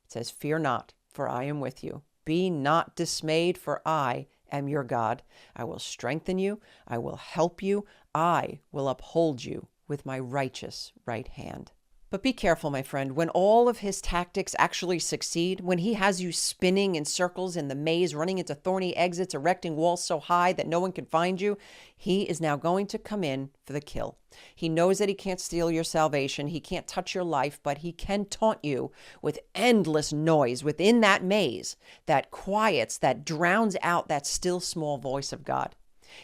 It says, "Fear not, for I am with you. Be not dismayed, for I am your God. I will strengthen you. I will help you. I will uphold you with my righteous right hand." But be careful, my friend, when all of his tactics actually succeed, when he has you spinning in circles in the maze, running into thorny exits, erecting walls so high that no one can find you, he is now going to come in for the kill. He knows that he can't steal your salvation, he can't touch your life, but he can taunt you with endless noise within that maze that quiets, that drowns out that still small voice of God.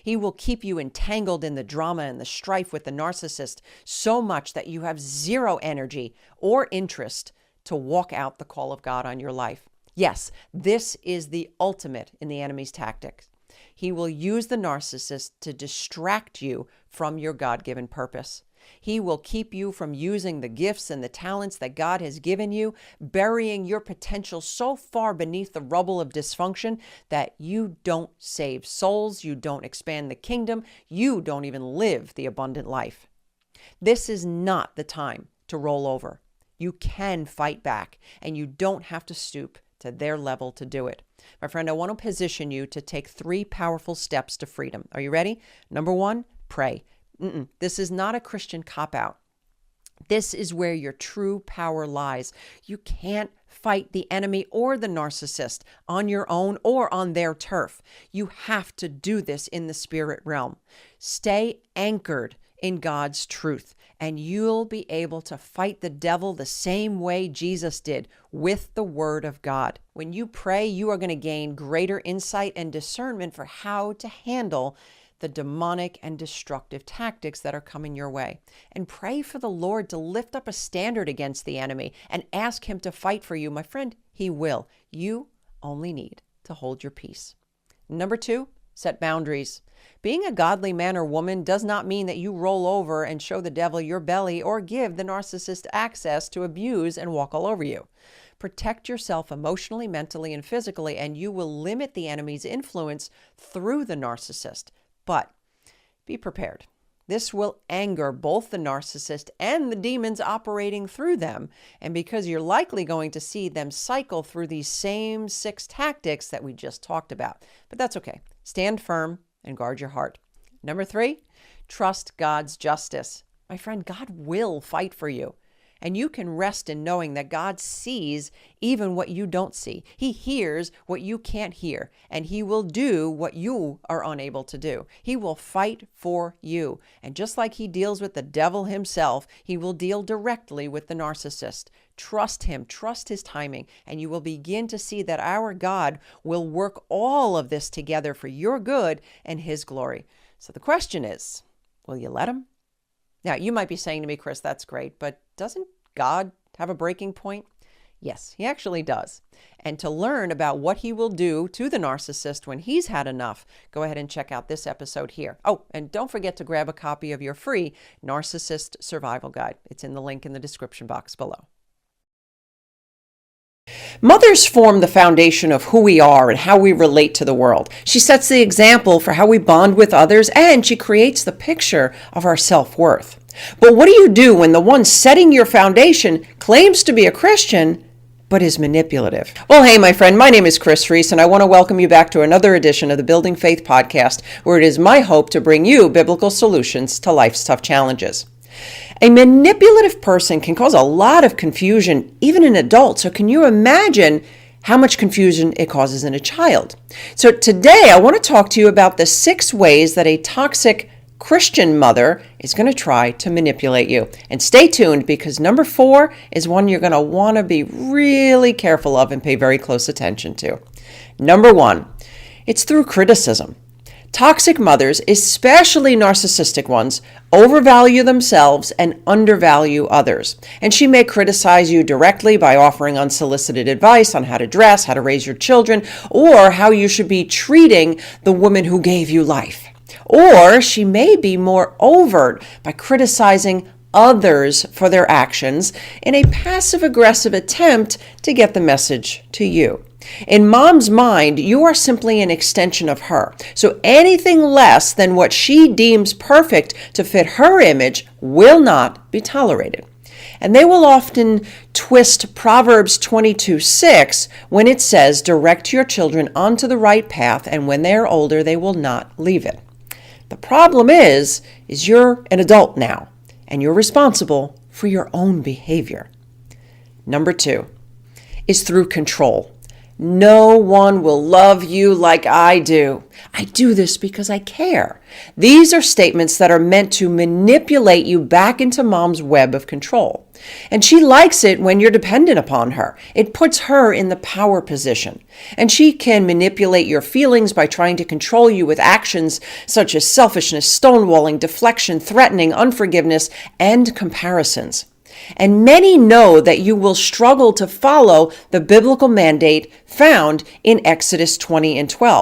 He will keep you entangled in the drama and the strife with the narcissist so much that you have zero energy or interest to walk out the call of God on your life. Yes, this is the ultimate in the enemy's tactics. He will use the narcissist to distract you from your God-given purpose. He will keep you from using the gifts and the talents that God has given you, burying your potential so far beneath the rubble of dysfunction that you don't save souls, you don't expand the kingdom, you don't even live the abundant life. This is not the time to roll over. You can fight back, and you don't have to stoop to their level to do it. My friend, I want to position you to take 3 powerful steps to freedom. Are you ready? Number 1, pray. This is not a Christian cop-out. This is where your true power lies. You can't fight the enemy or the narcissist on your own or on their turf. You have to do this in the spirit realm. Stay anchored in God's truth, and you'll be able to fight the devil the same way Jesus did, with the word of God. When you pray, you are going to gain greater insight and discernment for how to handle the demonic and destructive tactics that are coming your way. And pray for the Lord to lift up a standard against the enemy and ask him to fight for you. My friend, he will. You only need to hold your peace. Number 2, set boundaries. Being a godly man or woman does not mean that you roll over and show the devil your belly or give the narcissist access to abuse and walk all over you. Protect yourself emotionally, mentally, and physically, and you will limit the enemy's influence through the narcissist. But be prepared. This will anger both the narcissist and the demons operating through them. And because you're likely going to see them cycle through these same 6 tactics that we just talked about. But that's okay. Stand firm and guard your heart. Number 3, trust God's justice. My friend, God will fight for you. And you can rest in knowing that God sees even what you don't see. He hears what you can't hear, and he will do what you are unable to do. He will fight for you. And just like he deals with the devil himself, he will deal directly with the narcissist. Trust him, trust his timing, and you will begin to see that our God will work all of this together for your good and his glory. So the question is, will you let him? Now, you might be saying to me, Kris, that's great, but doesn't God have a breaking point? Yes, he actually does. And to learn about what he will do to the narcissist when he's had enough, go ahead and check out this episode here. Oh, and don't forget to grab a copy of your free Narcissist Survival Guide. It's in the link in the description box below. Mothers form the foundation of who we are and how we relate to the world. She sets the example for how we bond with others, and she creates the picture of our self-worth. But what do you do when the one setting your foundation claims to be a Christian, but is manipulative? Well, hey, my friend, my name is Kris Reece, and I want to welcome you back to another edition of the Building Faith podcast, where it is my hope to bring you biblical solutions to life's tough challenges. A manipulative person can cause a lot of confusion, even in adults. So can you imagine how much confusion it causes in a child. So today I want to talk to you about the 6 ways that a toxic Christian mother is going to try to manipulate you. And stay tuned, because number 4 is one you're going to want to be really careful of and pay very close attention to. Number 1, it's through criticism. Toxic mothers, especially narcissistic ones, overvalue themselves and undervalue others. And she may criticize you directly by offering unsolicited advice on how to dress, how to raise your children, or how you should be treating the woman who gave you life. Or she may be more overt by criticizing others for their actions in a passive-aggressive attempt to get the message to you. In mom's mind, you are simply an extension of her. So anything less than what she deems perfect to fit her image will not be tolerated. And they will often twist Proverbs 22:6 when it says, "Direct your children onto the right path, and when they are older, they will not leave it." The problem is you're an adult now, and you're responsible for your own behavior. Number 2 is through control. No one will love you like I do. I do this because I care. These are statements that are meant to manipulate you back into mom's web of control. And she likes it when you're dependent upon her. It puts her in the power position. And she can manipulate your feelings by trying to control you with actions such as selfishness, stonewalling, deflection, threatening, unforgiveness, and comparisons. And many know that you will struggle to follow the biblical mandate found in Exodus 20 and 12.